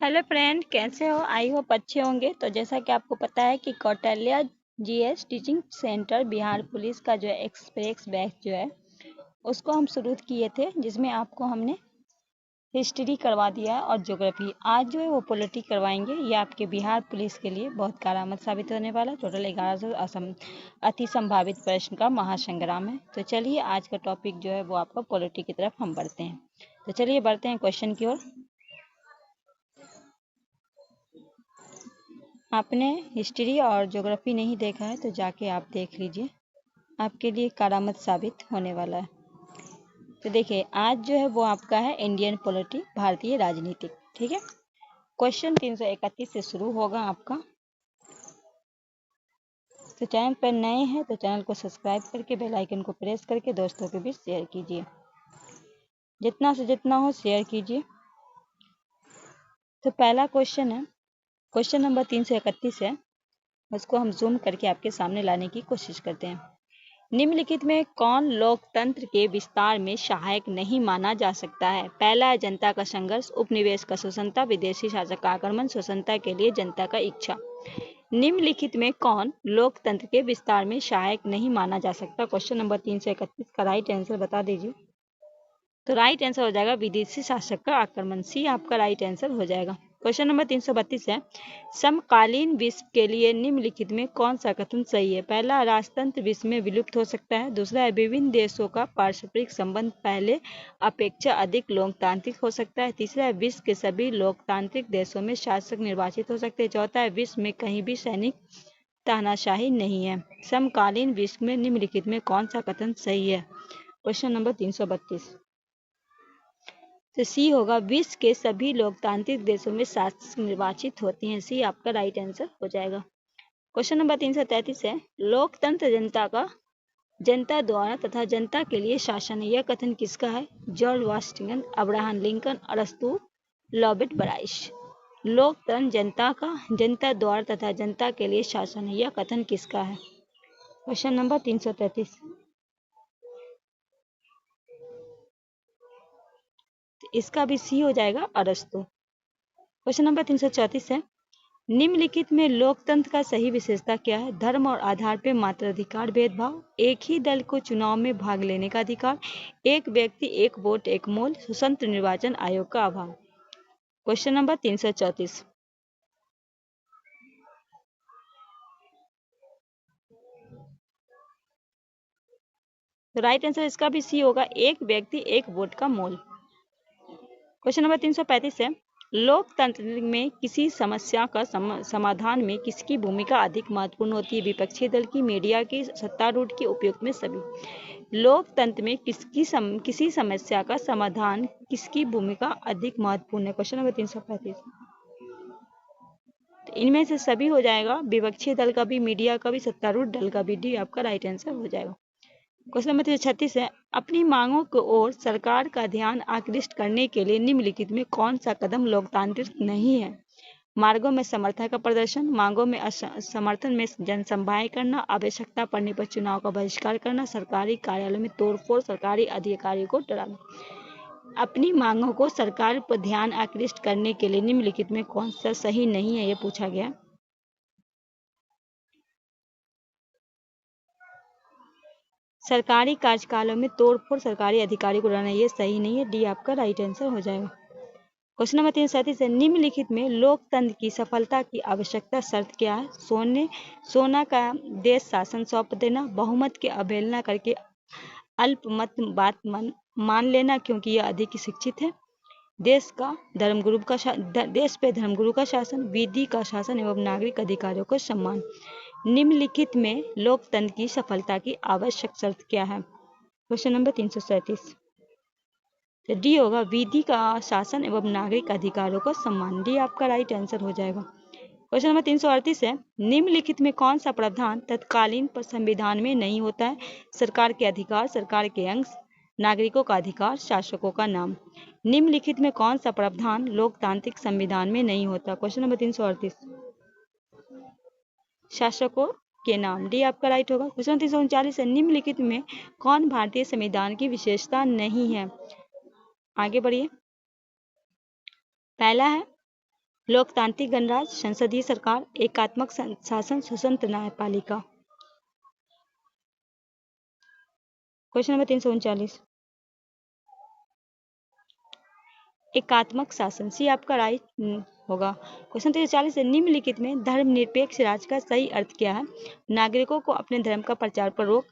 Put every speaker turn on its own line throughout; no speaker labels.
Hello friend, कैसे हो? I hope अच्छे होंगे। तो जैसा कि आपको पता है कि Kautilya GS teaching centre Bihar police का जो है एक्सप्रेस बैच जो है उसको हम शुरू किए थे, जिसमें आपको हमने हिस्ट्री करवा दिया है और ज्योग्राफी। आज जो है वो पॉलिटी करवाएंगे। ये आपके बिहार पुलिस के लिए बहुत कारआमद साबित होने वाला। टोटल 1100 अति संभावित प्रश्न का महासंग्राम है। तो चलिए आज का टॉपिक जो है वो आपका पॉलिटी की तरफ हम बढ़ते हैं। तो चलिए बढ़ते हैं क्वेश्चन की ओर। आपने हिस्ट्री और ज्योग्राफी नहीं देखा है तो जाके आप देख लीजिए, आपके लिए करामत साबित होने वाला है। तो देखिए आज जो है वो आपका है इंडियन पॉलिटी, भारतीय राजनीतिक। ठीक है, क्वेश्चन 331 से शुरू होगा आपका। तो चैनल पर नए हैं तो चैनल को सब्सक्राइब करके बेल आइकन को प्रेस करके दोस्तों के बीच शेयर कीजिए, जितना से जितना हो शेयर कीजिए। तो पहला क्वेश्चन है, क्वेश्चन नंबर 331 है, उसको हम जूम करके आपके सामने लाने की कोशिश करते हैं। निम्नलिखित में कौन लोकतंत्र के विस्तार में सहायक नहीं माना जा सकता है? पहला है जनता का संघर्ष, उपनिवेश का शोषणता, विदेशी शासक का आक्रमण, शोषणता के लिए जनता का इच्छा। निम्नलिखित में कौन लोकतंत्र के विस्तार में सहायक नहीं माना जा सकता? क्वेश्चन नंबर 331 का राइट आंसर बता दीजिए। तो राइट आंसर हो जाएगा विदेशी शासक का आक्रमण। सी आपका राइट आंसर हो जाएगा। क्वेश्चन नंबर 332 है, समकालीन विश्व के लिए निम्नलिखित में कौन सा कथन सही है? पहला, राजतंत्र विश्व में विलुप्त हो सकता है। दूसरा है, विभिन्न देशों का पारस्परिक संबंध पहले अपेक्षा अधिक लोकतांत्रिक हो सकता है। तीसरा है, विश्व के सभी लोकतांत्रिक देशों में शासक निर्वाचित हो सकते हैं। चौथा है, विश्व में कहीं भी सैनिक तानाशाही नहीं है। समकालीन विश्व में निम्नलिखित में कौन सा कथन सही है? Question number 332। तो सी होगा, विश्व के सभी लोकतांत्रिक देशों में शासक निर्वाचित होते हैं। सी आपका राइट आंसर हो जाएगा। क्वेश्चन नंबर 333 है, लोकतंत्र जनता द्वारा तथा जनता के लिए शासन है। यह कथन किसका है? जॉर्ज वाशिंगटन, अब्राहम लिंकन, अरस्तु, लॉबर्ट ब्राइस। लोकतंत्र जनता द्वारा तथा जनता के लिए शासन है। यह कथन किसका है? Question number 333। इसका भी सी हो जाएगा, अरस्तु। क्वेश्चन नंबर 334 है, निम्नलिखित में लोकतंत्र का सही विशेषता क्या है? धर्म और आधार पर मात्र अधिकार, भेदभाव, एक ही दल को चुनाव में भाग लेने का अधिकार, एक व्यक्ति एक वोट एक मोल, स्वतंत्र निर्वाचन आयोग का अभाव। Question number 334। तो राइट आंसर इसका भी सी होगा, एक व्यक्ति एक वोट का मोल। क्वेश्चन नंबर 335 है, लोकतंत्र में किसी समस्या का समाधान में किसकी भूमिका अधिक महत्वपूर्ण होती है? विपक्षी दल की, मीडिया की, सत्तारूढ़ की, उपयुक्त में सभी। लोकतंत्र में किसी समस्या का समाधान किसकी भूमिका अधिक महत्वपूर्ण है? Question number 335। तो इनमें से सभी हो जाएगा, विपक्षी दल का भी, मीडिया का भी, सत्तारूढ़ दल का भी। डी आपका राइट आंसर हो जाएगा। क्वेश्चन नंबर 336 है, अपनी मांगों की ओर सरकार का ध्यान आकृष्ट करने के लिए निम्नलिखित में कौन सा कदम लोकतांत्रिक नहीं है? मार्गों में समर्थन का प्रदर्शन, मांगों में समर्थन में जनसभाएं करना, आवश्यकता पड़ने पर चुनाव का बहिष्कार करना, सरकारी कार्यालयों में तोड़फोड़, सरकारी अधिकारियों को डराना। अपनी मांगों को सरकार पर ध्यान आकृष्ट करने के लिए निम्नलिखित में कौन सा सही नहीं है, ये पूछा गया। सरकारी कार्यकालों में तोड़फोड़, सरकारी अधिकारी को डराना, ये सही नहीं है। डी आपका राइट आंसर हो जाएगा। क्वेश्चन नंबर 337 है, निम्नलिखित में लोकतंत्र की सफलता की आवश्यकता शर्त क्या है? सोना का देश शासन सौंप देना, बहुमत की अवहेलना करके अल्पमत बात मान लेना क्योंकि यह अधिक शिक्षित है, देश पे धर्मगुरु का शासन, विधि का शासन एवं नागरिक अधिकारियों को सम्मान। निम्नलिखित में लोकतंत्र की सफलता की आवश्यक शर्त क्या है? Question number 337। तो डी होगा, विधि का शासन एवं नागरिक अधिकारों को सम्मान। डी आपका राइट आंसर हो जाएगा। क्वेश्चन नंबर 338 है, निम्नलिखित में कौन सा प्रावधान तत्कालीन संविधान में नहीं होता है? सरकार के अधिकार, सरकार के अंश, नागरिकों का अधिकार, शासकों का नाम। निम्नलिखित में कौन सा प्रावधान लोकतांत्रिक संविधान में नहीं होता? क्वेश्चन नंबर 338, शासकों के नाम। डी आपका राइट होगा। क्वेश्चन 339 है, निम्नलिखित में कौन भारतीय संविधान की विशेषता नहीं है? आगे बढ़िए। पहला है, लोकतांत्रिक गणराज्य, संसदीय सरकार, एकात्मक शासन, स्वतंत्र न्यायपालिका। क्वेश्चन नंबर 339, एकात्मक शासन, सी आपका राइट होगा। क्वेश्चन 340 है, निम्नलिखित में धर्मनिरपेक्ष राज्य का सही अर्थ क्या है? नागरिकों को अपने धर्म का प्रचार पर रोक,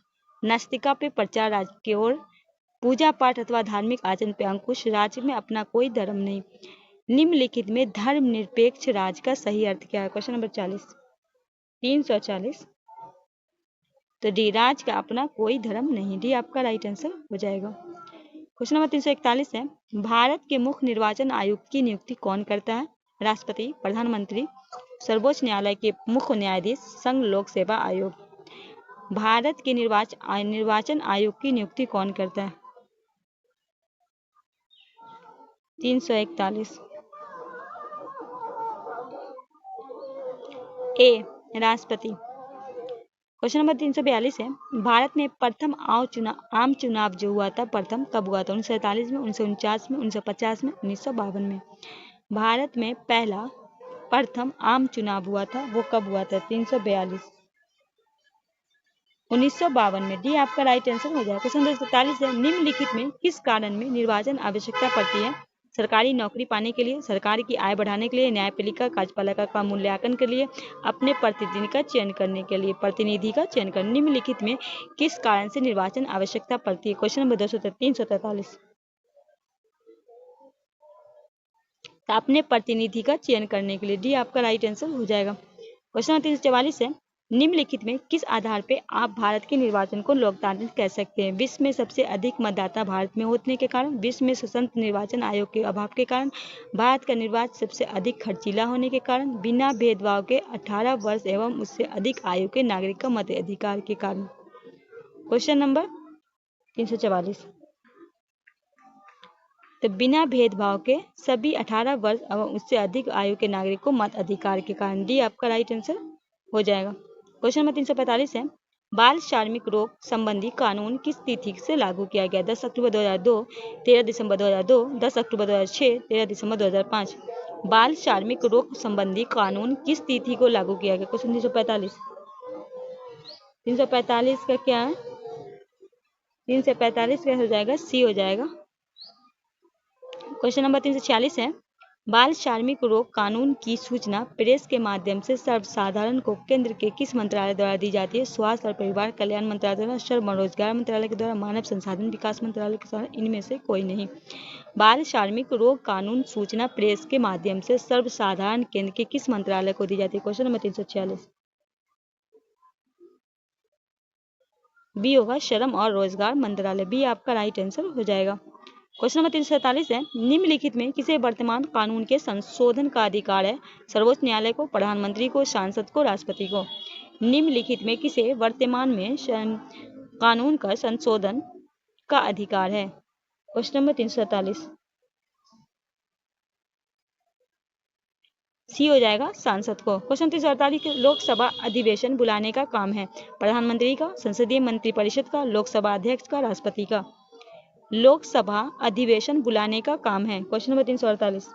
नास्तिकता पे प्रचार राज्य की ओर, पूजा पाठ अथवा धार्मिक आचरण पे अंकुश, राज्य में अपना कोई धर्म नहीं। निम्नलिखित में धर्मनिरपेक्ष राज्य का सही अर्थ क्या है? क्वेश्चन नंबर 340, तो डी, राज्य का अपना कोई धर्म नहीं, डी आपका राइट आंसर हो जाएगा। क्वेश्चन नंबर 341 है, भारत के मुख्य निर्वाचन आयुक्त की नियुक्ति कौन करता है? राष्ट्रपति, प्रधानमंत्री, सर्वोच्च न्यायालय के मुख्य न्यायाधीश, संघ लोक सेवा आयोग। भारत के निर्वाचन आयोग की नियुक्ति कौन करता है? 341, ए, राष्ट्रपति। क्वेश्चन नंबर 342 है, भारत में प्रथम आम चुनाव जो हुआ था, प्रथम कब हुआ था? 1947 में, 1949 में, 1950 में, 1952 में। भारत में पहला प्रथम आम चुनाव हुआ था, वो कब हुआ था? 342, 1952 में, डी आपका राइट आंसर हो जाएगा। क्वेश्चन 243 है, निम्नलिखित में किस कारण में निर्वाचन आवश्यकता पड़ती है? सरकारी नौकरी पाने के लिए, सरकार की आय बढ़ाने के लिए, न्यायपालिका कार्यपालिका का मूल्यांकन के लिए, अपने प्रतिनिधि का चयन करने के लिए, प्रतिनिधि का चयन करने। निम्नलिखित में किस कारण से निर्वाचन आवश्यकता पड़ती है? क्वेश्चन नंबर 343, अपने प्रतिनिधि का चयन करने के लिए, डी आपका राइट आंसर हो जाएगा। क्वेश्चन नंबर 344 है, निम्नलिखित में किस आधार पर आप भारत के निर्वाचन को लोकतांत्रिक कह सकते हैं? विश्व में सबसे अधिक मतदाता भारत में होने के कारण, विश्व में स्वतंत्र निर्वाचन आयोग के अभाव के कारण, भारत का निर्वाचन सबसे अधिक खर्चीला होने के कारण, बिना भेदभाव के 18 वर्ष एवं उससे अधिक आयु के नागरिक का मताधिकार के कारण। क्वेश्चन नंबर 344, तो बिना भेदभाव के सभी 18 वर्ष एवं उससे अधिक आयु के नागरिक को मत अधिकार के कारण, डी आपका राइट आंसर हो जाएगा। क्वेश्चन नंबर 345 है, बाल श्रमिक रोग संबंधी कानून किस तिथि से लागू किया गया? 10 अक्टूबर 2002, 13 दिसंबर 2002, 10 अक्टूबर 2006, 13 दिसंबर 2005। बाल श्रमिक रोग संबंधी कानून किस तिथि को लागू किया गया? क्वेश्चन 345 का क्या है? 345 का हो जाएगा, सी हो जाएगा। क्वेश्चन नंबर 346 है, बाल श्रमिक रोग कानून की सूचना प्रेस के माध्यम से सर्वसाधारण को केंद्र के किस मंत्रालय द्वारा दी जाती है? स्वास्थ्य और परिवार कल्याण मंत्रालय द्वारा, श्रम और रोजगार मंत्रालय के द्वारा, मानव संसाधन विकास मंत्रालय के द्वारा, इनमें से कोई नहीं। बाल श्रमिक रोग कानून सूचना प्रेस के माध्यम से सर्वसाधारण केंद्र के किस मंत्रालय को दी जाती है? क्वेश्चन नंबर 346, बी होगा, श्रम और रोजगार मंत्रालय, बी आपका राइट आंसर हो जाएगा। क्वेश्चन नंबर 347 है, निम्नलिखित में किसे वर्तमान कानून के संशोधन का अधिकार है? सर्वोच्च न्यायालय को, प्रधानमंत्री को, सांसद को, राष्ट्रपति को। निम्नलिखित में किसे वर्तमान में कानून का संशोधन का अधिकार है? क्वेश्चन नंबर 347, सी हो जाएगा, सांसद को। क्वेश्चन 348, लोकसभा अधिवेशन बुलाने का काम है प्रधानमंत्री का, संसदीय मंत्रिपरिषद का, लोकसभा अध्यक्ष का, राष्ट्रपति का। लोकसभा अधिवेशन बुलाने का काम है। क्वेश्चन नंबर 348,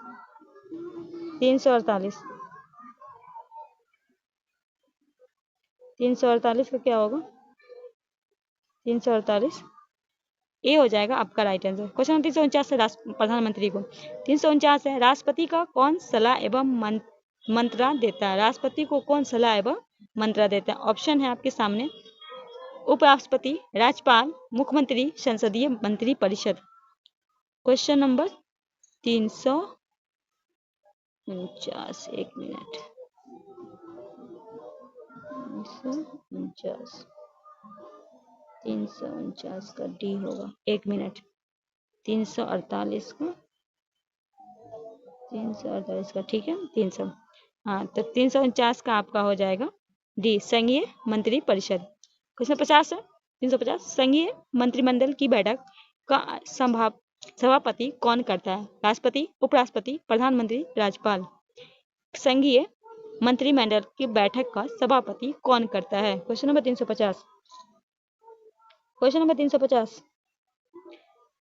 348 का क्या होगा? 348 ए हो जाएगा आपका राइट आंसर। क्वेश्चन नंबर 349 है, प्रधानमंत्री को। 349 है, राष्ट्रपति का कौन सलाह एवं मंत्रणा देता है? राष्ट्रपति को कौन सलाह एवं मंत्रणा देता है? ऑप्शन है आपके सामने, उपराष्ट्रपति, राज्यपाल, मुख्यमंत्री, संसदीय मंत्री परिषद। क्वेश्चन नंबर 349, एक मिनट, 349 का डी होगा, एक मिनट, 348 का ठीक है, 300, हाँ, तो 349 का आपका हो जाएगा डी, संघीय मंत्री परिषद। क्वेश्चन 50 है, 350, संघीय मंत्रिमंडल की बैठक का सभापति कौन करता है? राष्ट्रपति, उपराष्ट्रपति, प्रधानमंत्री, राज्यपाल। संघीय मंत्रिमंडल की बैठक का सभापति कौन करता है? क्वेश्चन नंबर 350, क्वेश्चन नंबर 350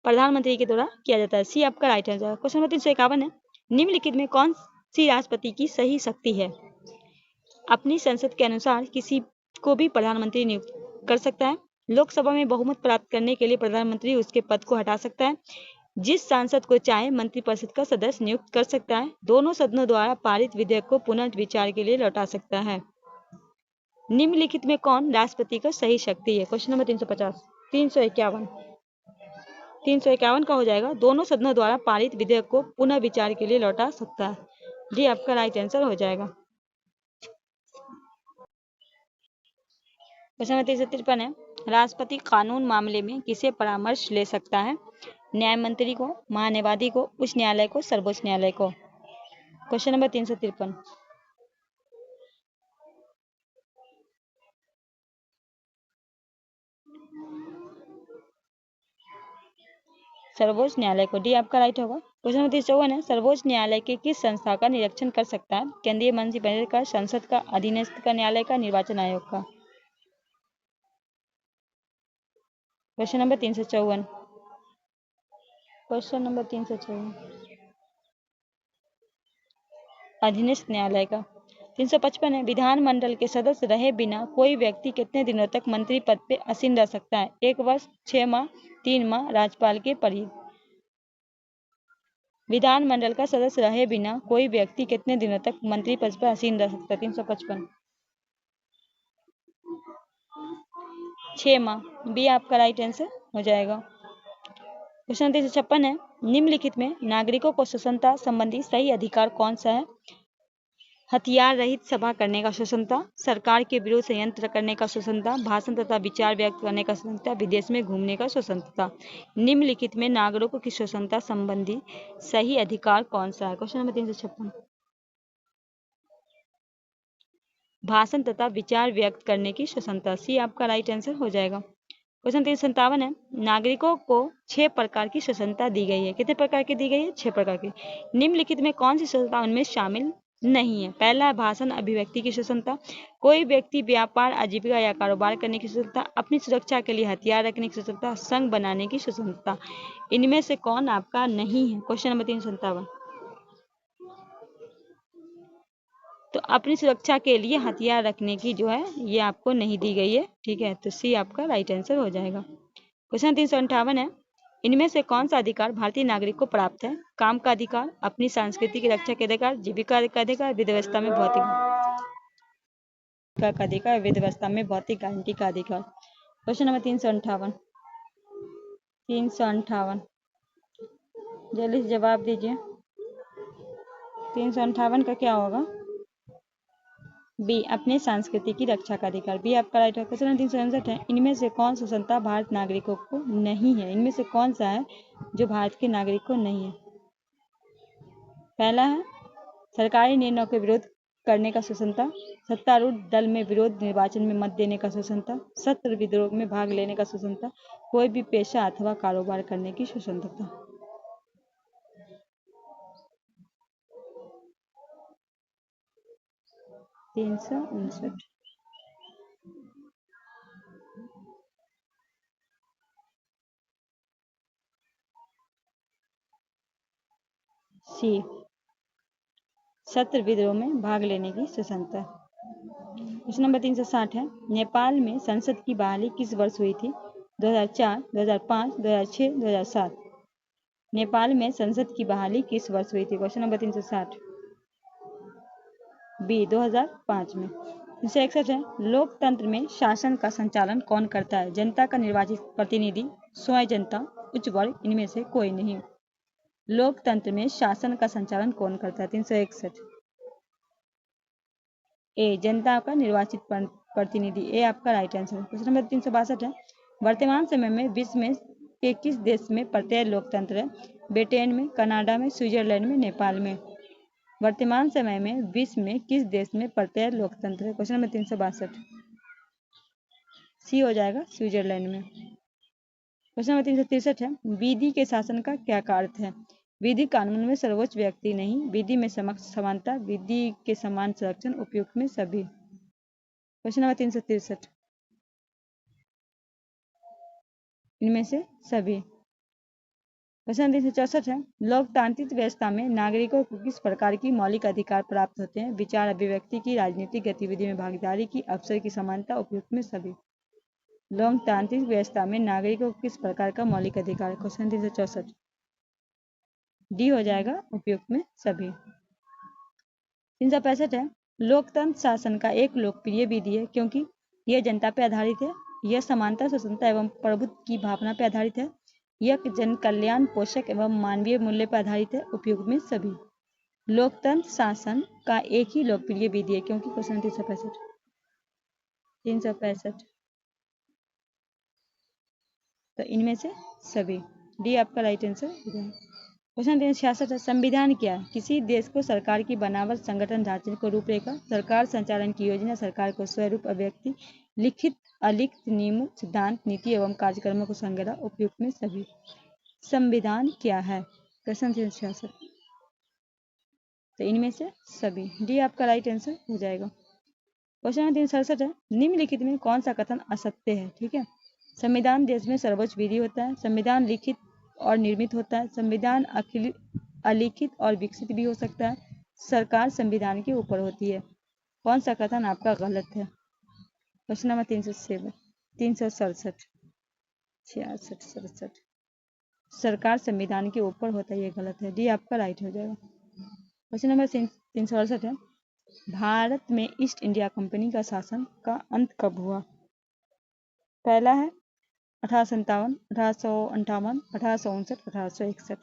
प्रधानमंत्री के द्वारा किया जाता है, सी आपका राइट आंसर। क्वेश्चन नंबर 351 है, निम्नलिखित में कौन सी राष्ट्रपति की सही शक्ति है। अपनी संसद के अनुसार किसी को भी प्रधानमंत्री नियुक्त कर सकता है। लोकसभा में बहुमत प्राप्त करने के लिए प्रधानमंत्री उसके पद को हटा सकता है। जिस सांसद को चाहे मंत्रिपरिषद का सदस्य नियुक्त कर सकता है। दोनों सदनों द्वारा पारित विधेयक को पुनर्विचार के लिए लौटा सकता है। निम्नलिखित में कौन राष्ट्रपति का सही शक्ति है? क्वेश्चन नंबर 350 351 का हो जाएगा। दोनों सदनों द्वारा पारित विधेयक को पुनः विचार के लिए लौटा सकता है। डी आपका राइट आंसर हो जाएगा। क्वेश्चन नंबर 353 है, राष्ट्रपति कानून मामले में किसे परामर्श ले सकता है? न्याय मंत्री को, महान्यायवादी को, उच्च न्यायालय को, सर्वोच्च न्यायालय को। क्वेश्चन नंबर 353 सर्वोच्च न्यायालय को। डी आपका राइट होगा। क्वेश्चन नंबर 354 है, सर्वोच्च न्यायालय के किस संस्था का निरीक्षण कर सकता है? केंद्रीय मंत्रिमंडल का, संसद का, अधीनस्थ का न्यायालय का, निर्वाचन आयोग का। क्वेश्चन नंबर 354 क्वेश्चन नंबर 354 अधीनस्थ न्यायालय का। 355 है, विधानमंडल के सदस्य रहे बिना कोई व्यक्ति कितने दिनों तक मंत्री पद पे आसीन रह सकता है? 1 वर्ष, 6 माह, 3 माह, राज्यपाल के परिधि। विधानमंडल का सदस्य रहे बिना कोई व्यक्ति कितने दिनों तक मंत्री पद पर आसीन रह सकता है? 355 6 माह। बी आपका राइट आंसर हो जाएगा। क्वेश्चन 356 है, निम्नलिखित में नागरिकों को स्वतंत्रता संबंधी सही अधिकार कौन सा है? हथियार रहित सभा करने का स्वतंत्रता, सरकार के विरुद्ध षड्यंत्र करने का स्वतंत्रता, भाषण तथा विचार व्यक्त करने का स्वतंत्रता, विदेश में घूमने का स्वतंत्रता। निम्नलिखित में नागरिकों की स्वतंत्रता संबंधी सही अधिकार कौन सा है? क्वेश्चन नंबर 356 भाषण तथा विचार व्यक्त करने की स्वतंत्रता। सी आपका राइट आंसर हो जाएगा। क्वेश्चन 357 है, नागरिकों को 6 प्रकार की स्वतंत्रता दी गई है। कितने प्रकार की दी गई है? 6 प्रकार की। निम्नलिखित में कौन सी स्वतंत्रता उनमें शामिल नहीं है? पहला है भाषण अभिव्यक्ति की स्वतंत्रता, कोई व्यक्ति व्यापार, आजीविका या कारोबार करने की स्वतंत्रता, अपनी सुरक्षा के लिए हथियार रखने की स्वतंत्रता, संघ बनाने की स्वतंत्रता। इनमें से कौन आपका नहीं है? क्वेश्चन नंबर 357 तो अपनी सुरक्षा के लिए हथियार रखने की जो है ये आपको नहीं दी गई है। ठीक है, तो सी आपका राइट आंसर हो जाएगा। क्वेश्चन 358 है, इनमें से कौन सा अधिकार भारतीय नागरिक को प्राप्त है? काम का अधिकार, अपनी संस्कृति की रक्षा के अधिकार, जीविका का अधिकार, विधि व्यवस्था में भौतिक का अधिकार, विधि व्यवस्था में भौतिक गारंटी का अधिकार। क्वेश्चन नंबर 358 जल्दी से जवाब दीजिए। 358 का क्या होगा? बी अपने संस्कृति की रक्षा का अधिकार। बी आपका राइट है। क्वेश्चन 367 है, इनमें से कौन स्वतंत्रता भारत नागरिकों को नहीं है? इनमें से कौन सा है जो भारत के नागरिक को नहीं है? पहला है सरकारी निर्णयों के विरोध करने का स्वतंत्रता, सत्तारूढ़ दल में विरोध निर्वाचन में मत देने का स्वतंत्रता, सत्र विद्रोह में भाग लेने का स्वतंत्रता, कोई भी पेशा अथवा कारोबार करने की स्वतंत्रता। 359 सी सत्र विद्रोह में भाग लेने की स्वतंत्रता। क्वेश्चन नंबर 360 है, नेपाल में संसद की बहाली किस वर्ष हुई थी? 2004, 2005, 2006, 2007। नेपाल में संसद की बहाली किस वर्ष हुई थी? क्वेश्चन नंबर 360 बी 2005 में। 361 है, लोकतंत्र में शासन का संचालन कौन करता है? जनता का निर्वाचित प्रतिनिधि, स्वयं जनता, उच्च वर्ग, इनमें से कोई नहीं। लोकतंत्र में शासन का संचालन कौन करता है? 361 ए जनता का निर्वाचित प्रतिनिधि। ए आपका राइट आंसर। क्वेश्चन नंबर 362 है, वर्तमान समय में विश्व में के किस देश में प्रत्यक्ष लोकतंत्र है? ब्रिटेन में, कनाडा में, स्विट्जरलैंड में, नेपाल में। वर्तमान समय में विश्व में किस देश में प्रत्यक्ष लोकतंत्र है? क्वेश्चन नंबर 362 सी हो जाएगा, स्विट्जरलैंड में। क्वेश्चन नंबर 363 है, विधि के शासन का क्या अर्थ है? विधि कानून में सर्वोच्च व्यक्ति नहीं, विधि में समानता, विधि के समान संरक्षण, उपयुक्त में सभी। क्वेश्चन नंबर 363 इनमें से सभी। क्वेश्चन 364 है, लोकतांत्रिक व्यवस्था में नागरिकों को किस प्रकार की मौलिक अधिकार प्राप्त होते हैं? विचार अभिव्यक्ति की, राजनीतिक गतिविधि में भागीदारी की, अवसर की समानता, उपयुक्त में सभी। लोकतांत्रिक व्यवस्था में नागरिकों को किस प्रकार का मौलिक अधिकार? क्वेश्चन 364 डी हो जाएगा, उपयुक्त में सभी। 365 है, लोकतंत्र शासन का एक लोकप्रिय विधि है क्योंकि यह जनता पर आधारित है, यह समानता, स्वतंत्रता एवं प्रभुत्व की भावना पर आधारित है, यह जन कल्याण, पोषक एवं मानवीय मूल्य पर आधारित है, उपयोग में सभी। लोकतंत्र शासन का एक ही लोकप्रिय विधि है क्योंकि क्वेश्चन 365 तो इनमें से सभी, डी आपका राइट आंसर हो जाएगा। क्वेश्चन 366 है, संविधान क्या है? किसी देश को सरकार की बनावट, संगठन ढांचे को रूपरेखा, सरकार संचालन की योजना, सरकार को स्वरूप, अभिव्यक्ति, लिखित अलिखित नियमों, सिद्धांत, नीति एवं कार्यक्रमों को संग्रह, उपयुक्त में सभी। संविधान क्या है? क्वेश्चन 366 तो इनमें से सभी, डी आपका राइट आंसर हो जाएगा। क्वेश्चन 367 है, निम्नलिखित में कौन सा कथन असत्य है? ठीक है, संविधान देश में सर्वोच्च विधि होता है, संविधान लिखित और निर्मित होता है, संविधान अलिखित और विकसित भी हो सकता है, सरकार संविधान के ऊपर होती है। कौन सा कथन आपका गलत है? क्वेश्चन नंबर 367 66 67 सरकार संविधान के ऊपर होता है, ये गलत है, डी आपका राइट हो जाएगा। क्वेश्चन नंबर 368 है, भारत में ईस्ट इंडिया कंपनी का शासन का अंत कब हुआ? पहला है 1857, 1858, 1859, 1861।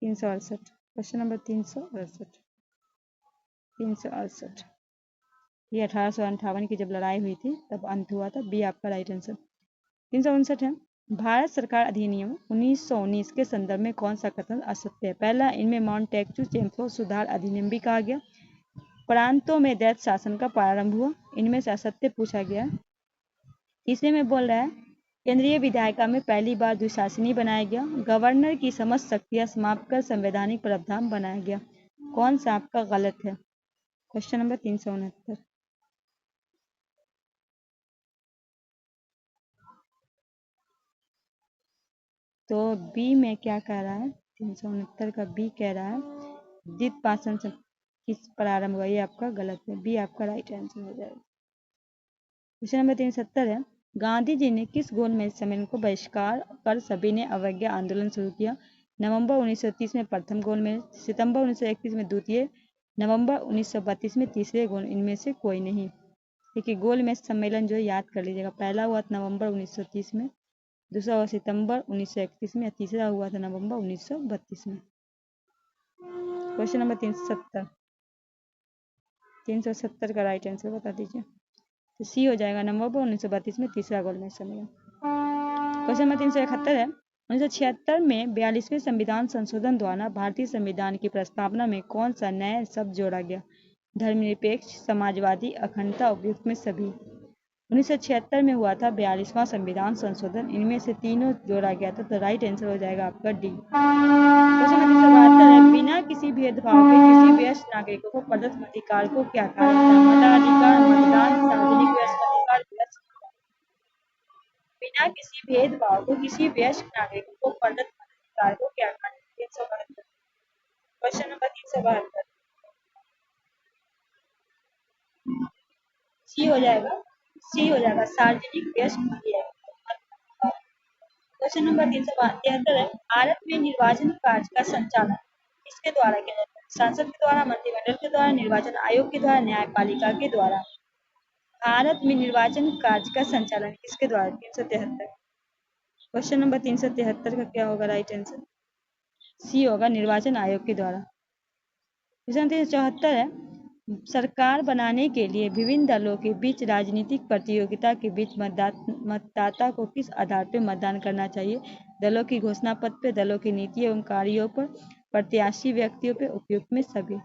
368, क्वेश्चन नंबर 368 ये 1858 की जब लड़ाई हुई थी तब अंत हुआ था, बी आपका राइट आंसर। 359 है, भारत सरकार अधिनियम 1919 के संदर्भ में कौन सा कथन असत्य है? पहला, इनमें मॉन्टेक्यू चेम्सफोर्ड सुधार अधिनियम भी कहा गया, प्रांतों में दैत्य शासन का प्रारंभ हुआ, इनमें से असत्य पूछा गया। तीसरे में बोल रहा है, केंद्रीय विधायिका में पहली बार द्विशासनी बनाया गया, गवर्नर की समस्त शक्तियां समाप्त कर संवैधानिक प्रावधान बनाया गया। कौन सा आपका गलत है? क्वेश्चन नंबर 369 तो बी में क्या कह रहा है? 369 का बी कह रहा है द्वित शासन से किस प्रारंभ हुआ, ये आपका गलत है, बी आपका राइट आंसर हो जाएगा। क्वेश्चन नंबर 370 है, गांधी जी ने किस गोलमेज सम्मेलन को बहिष्कार कर सभी ने अवज्ञा आंदोलन शुरू किया? नवंबर 1930 में प्रथम गोलमेज, सितंबर 1931 में द्वितीय, नवंबर 1932 में तीसरे गोल, इनमें से कोई नहीं। देखिए गोलमेज सम्मेलन जो याद कर लीजिएगा, पहला हुआ था नवंबर 1930 में, दूसरा हुआ सितंबर 1931 में, तीसरा हुआ था नवंबर 1932 में। क्वेश्चन नंबर 370 का राइट आंसर बता दीजिए। तो सी हो जाएगा, नवंबर 1932 में तीसरा गोलमेज सम्मेलन। क्वेश्चन नंबर 371 है, 1976 में 42वें संविधान संशोधन द्वारा भारतीय संविधान की प्रस्तावना में कौन सा नया शब्द जोड़ा गया? धर्मनिरपेक्ष, समाजवादी, अखंडता, उपयुक्त में सभी। 1976 में हुआ था 42वां संविधान संशोधन, इनमें से तीनों जोड़ा गया था, तो राइट आंसर हो जाएगा आपका डी। क्वेश्चन नंबर 372 है, बिना किसी भेदभाव के किसी वयस्क नागरिक को प्रदत्त अधिकार को क्या कहा जाता है? मताधिकार, मतदान, सार्वजनिक वयस्क अधिकार, बिना किसी भेदभाव को किसी वयस्क नागरिक को प्रदत्त अधिकार को क्या कहा जाता है? 372। क्वेश्चन नंबर 372 सी हो जाएगा, सार्वजनिक वयस्क अधिकार। क्वेश्चन नंबर 373 है, भारत में निर्वाचन कार्य का संचालन किसके द्वारा किया जाता है? संसद के द्वारा, मंत्रिमंडल के द्वारा, निर्वाचन आयोग के द्वारा, न्यायपालिका के द्वारा। भारत में निर्वाचन कार्य का संचालन किसके द्वारा? 373। क्वेश्चन नंबर 373 का क्या होगा राइट आंसर? सी होगा, निर्वाचन आयोग के द्वारा। क्वेश्चन 374 है, सरकार बनाने के लिए विभिन्न दलों के बीच राजनीतिक प्रतियोगिता के बीच मतदाता को किस आधार पर मतदान करना चाहिए? दलों की घोषणा पत्र पर, दलों की नीति एवं कार्यों पर, प्रत्याशी व्यक्तियों पर, उपयुक्त में सभी।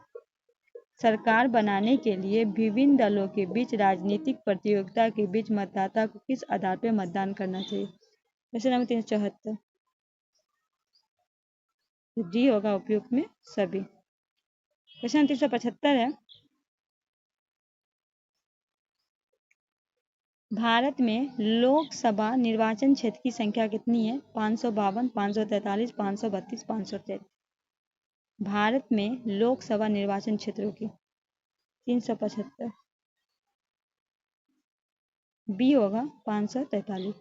सरकार बनाने के लिए विभिन्न दलों के बीच राजनीतिक प्रतियोगिता के बीच मतदाता को किस आधार पर मतदान करना चाहिए? क्वेश्चन नंबर 374 डी होगा, उपयुक्त में सभी। क्वेश्चन 375 है, भारत में लोकसभा निर्वाचन क्षेत्र की संख्या कितनी है? 552, 543, 532, 533। भारत में लोकसभा निर्वाचन क्षेत्रों की 375। बी होगा 543।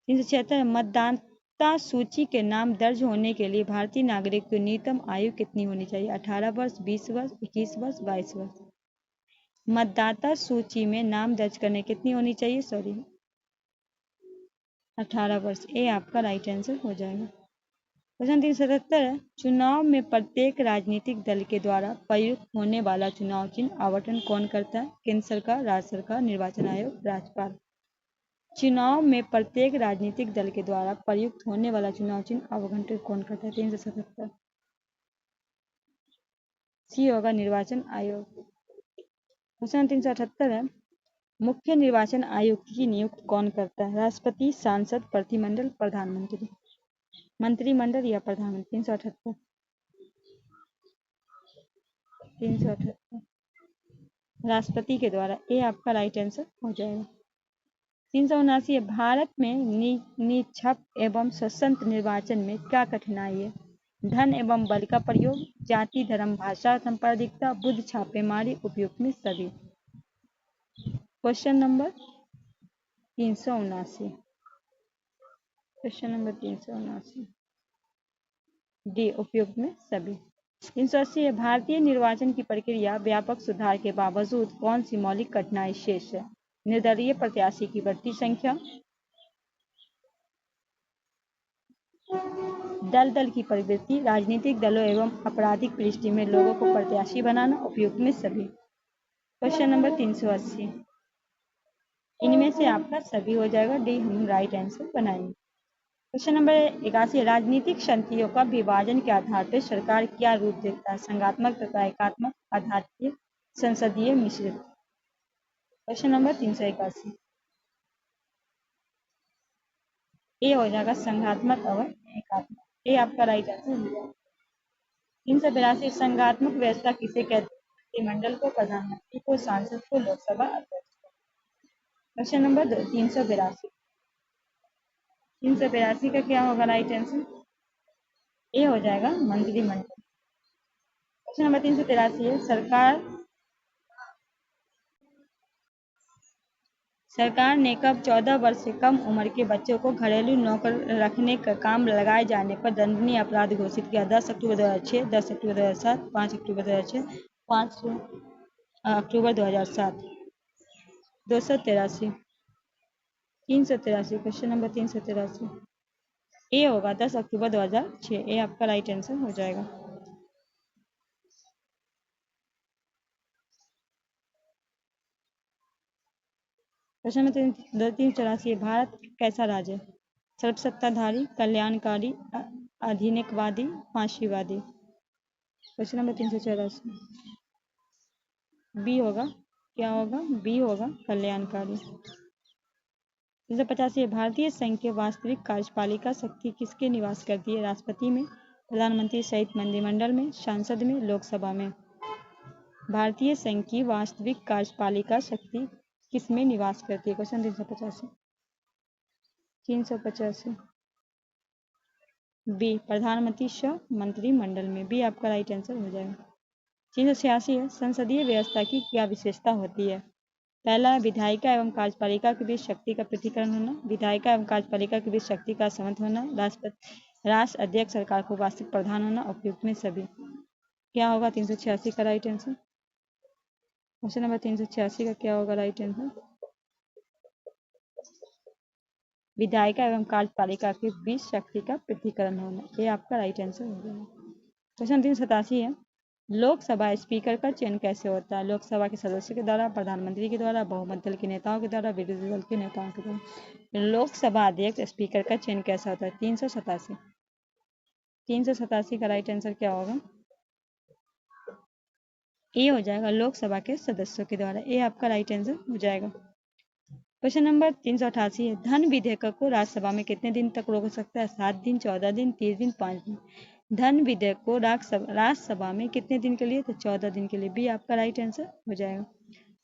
376। मतदाता सूची के नाम दर्ज होने के लिए भारतीय नागरिक की न्यूनतम आयु कितनी होनी चाहिए? 18 वर्ष, 20 वर्ष, 21 वर्ष, 22 वर्ष। मतदाता सूची में नाम दर्ज करने कितनी होनी चाहिए? 18 वर्ष। ए आपका राइट आंसर हो जाएगा। क्वेश्चन 377 है, चुनाव में प्रत्येक राजनीतिक दल के द्वारा प्रयुक्त होने वाला चुनाव चिन्ह आवंटन कौन करता है? केंद्र सरकार, राज्य सरकार, निर्वाचन आयोग, राज्यपाल। चुनाव में प्रत्येक राजनीतिक दल के द्वारा प्रयुक्त होने वाला चुनाव चिन्ह आवंटन कौन करता है? 377। सी होगा निर्वाचन आयोग। क्वेश्चन 378 है, मुख्य निर्वाचन आयुक्त की नियुक्ति कौन करता है? राष्ट्रपति, सांसद, प्रतिनिधिमंडल, प्रधानमंत्री। मंत्रिमंडल या प्रधानमंत्री। 378। 378 राष्ट्रपति के द्वारा। ए आपका राइट आंसर हो जाएगा। 379 है, भारत में निष्पक्ष एवं स्वतंत्र निर्वाचन में क्या कठिनाई है? धन एवं बल का प्रयोग, जाति, धर्म, भाषा, सांप्रदायिकता, बुद्ध छापेमारी, उपयुक्त में सभी। Question number 379। Question number 379 D उपयुक्त में सभी। 380 है, भारतीय निर्वाचन की प्रक्रिया व्यापक सुधार के बावजूद कौन सी मौलिक कठिनाई शेष है? निर्दलीय प्रत्याशी की बढ़ती संख्या, दल की प्रवृत्ति, राजनीतिक दलों एवं आपराधिक पृष्ठभूमि में लोगों को प्रत्याशी बनाना, उपयुक्त में सभी। क्वेश्चन नंबर 380 इनमें से आपका सभी हो जाएगा। डी हम राइट आंसर बनाएंगे। क्वेश्चन नंबर 81 राजनीतिक शक्तियों का विभाजन के आधार पर सरकार क्या रूप देता है? संघात्मक तथा एकात्मक, आधारित, संसदीय, मिश्रित। क्वेश्चन नंबर 381 ए हो जाएगा संघात्मक और एकात्मक। ए आपका राइट आंसर हो जाएगा। 382 संघात्मक व्यवस्था किसे कहते हैं? मंत्रिमंडल को, प्रधानमंत्री को, सांसद को, लोकसभा अध्यक्ष को। क्वेश्चन नंबर 382 382 का क्या होगा राइट आंसर? ए हो जाएगा मंत्रिमंडल। क्वेश्चन नंबर 383 है, सरकार ने कब 14 वर्ष से कम उम्र के बच्चों को घरेलू नौकर रखने का काम लगाए जाने पर दंडनीय अपराध घोषित किया? 10 अक्टूबर 2006, 10 अक्टूबर 2007, 5 अक्टूबर 2006, 5 अक्टूबर 2007। 283 383 क्वेश्चन नंबर 383 ए होगा 10 अक्टूबर 2006। ए आपका राइट आंसर हो जाएगा। क्वेश्चन नंबर 384 भारत कैसा राज्य है? सर्वसत्ताधारी, कल्याणकारी, आधुनिकवादी, फांसीवादी। क्वेश्चन नंबर 384 बी होगा। क्या होगा? बी होगा कल्याणकारी। 385 भारतीय संघ के वास्तविक कार्यपालिका शक्ति किसके निवास करती है? राष्ट्रपति में, प्रधानमंत्री सहित मंत्रिमंडल में, संसद में, लोकसभा में। भारतीय संघ की वास्तविक कार्यपालिका शक्ति किसमें निवास करती है? क्वेश्चन 385 बी प्रधानमंत्री सह मंत्रिमंडल में। बी आपका राइट आंसर हो जाएगा। 386 है, संसदीय व्यवस्था की क्या विशेषता होती है? पहला, विधायिका एवं कार्यपालिका के बीच शक्ति का पृथक्करण होना, विधायिका एवं कार्यपालिका के बीच शक्ति का समन्वय होना, राष्ट्र अध्यक्ष सरकार को वास्तविक प्रधान होना, उपयुक्त में सभी। क्या होगा 386 का राइट आंसर? क्वेश्चन नंबर 386 का क्या होगा राइट आंसर? विधायिका एवं कार्यपालिका के बीच शक्ति का पृथक्करण होना। ये आपका राइट आंसर हो जाएगा। क्वेश्चन 387 है, लोकसभा स्पीकर का चयन कैसे होता है? लोकसभा के सदस्यों के द्वारा, प्रधानमंत्री के द्वारा, बहुमत दल के नेताओं के द्वारा, विरोधी दल के नेताओं के द्वारा। लोकसभा अध्यक्ष स्पीकर का चयन कैसा होता है? 387 का राइट आंसर क्या होगा? ए हो जाएगा लोकसभा के सदस्यों के द्वारा। ए आपका राइट आंसर हो जाएगा। क्वेश्चन नंबर 388 है, धन विधेयक को राज्यसभा में कितने दिन तक रोक सकता है? 7 दिन, 14 दिन, 30 दिन, 5 दिन। धन विधेयक को राज्यसभा में कितने दिन के लिए? तो 14 दिन के लिए। बी आपका राइट आंसर हो जाएगा।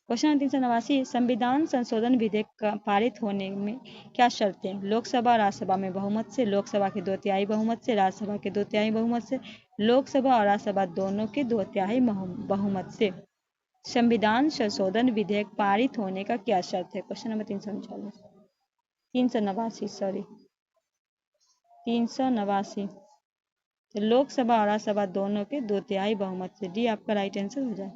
क्वेश्चन नंबर 389, संविधान संशोधन विधेयक का पारित होने में क्या शर्तें? लोकसभा और राज्यसभा में बहुमत से, लोकसभा के 2/3 बहुमत से, राज्यसभा के 2/3 बहुमत से, लोकसभा और राज्यसभा दोनों के 2/3 बहुमत से। संविधान संशोधन विधेयक पारित होने का क्या शर्त है? क्वेश्चन नंबर 389 तो लोकसभा और राज्यसभा दोनों के 2/3 बहुमत से। डी आपका राइट आंसर हो जाए।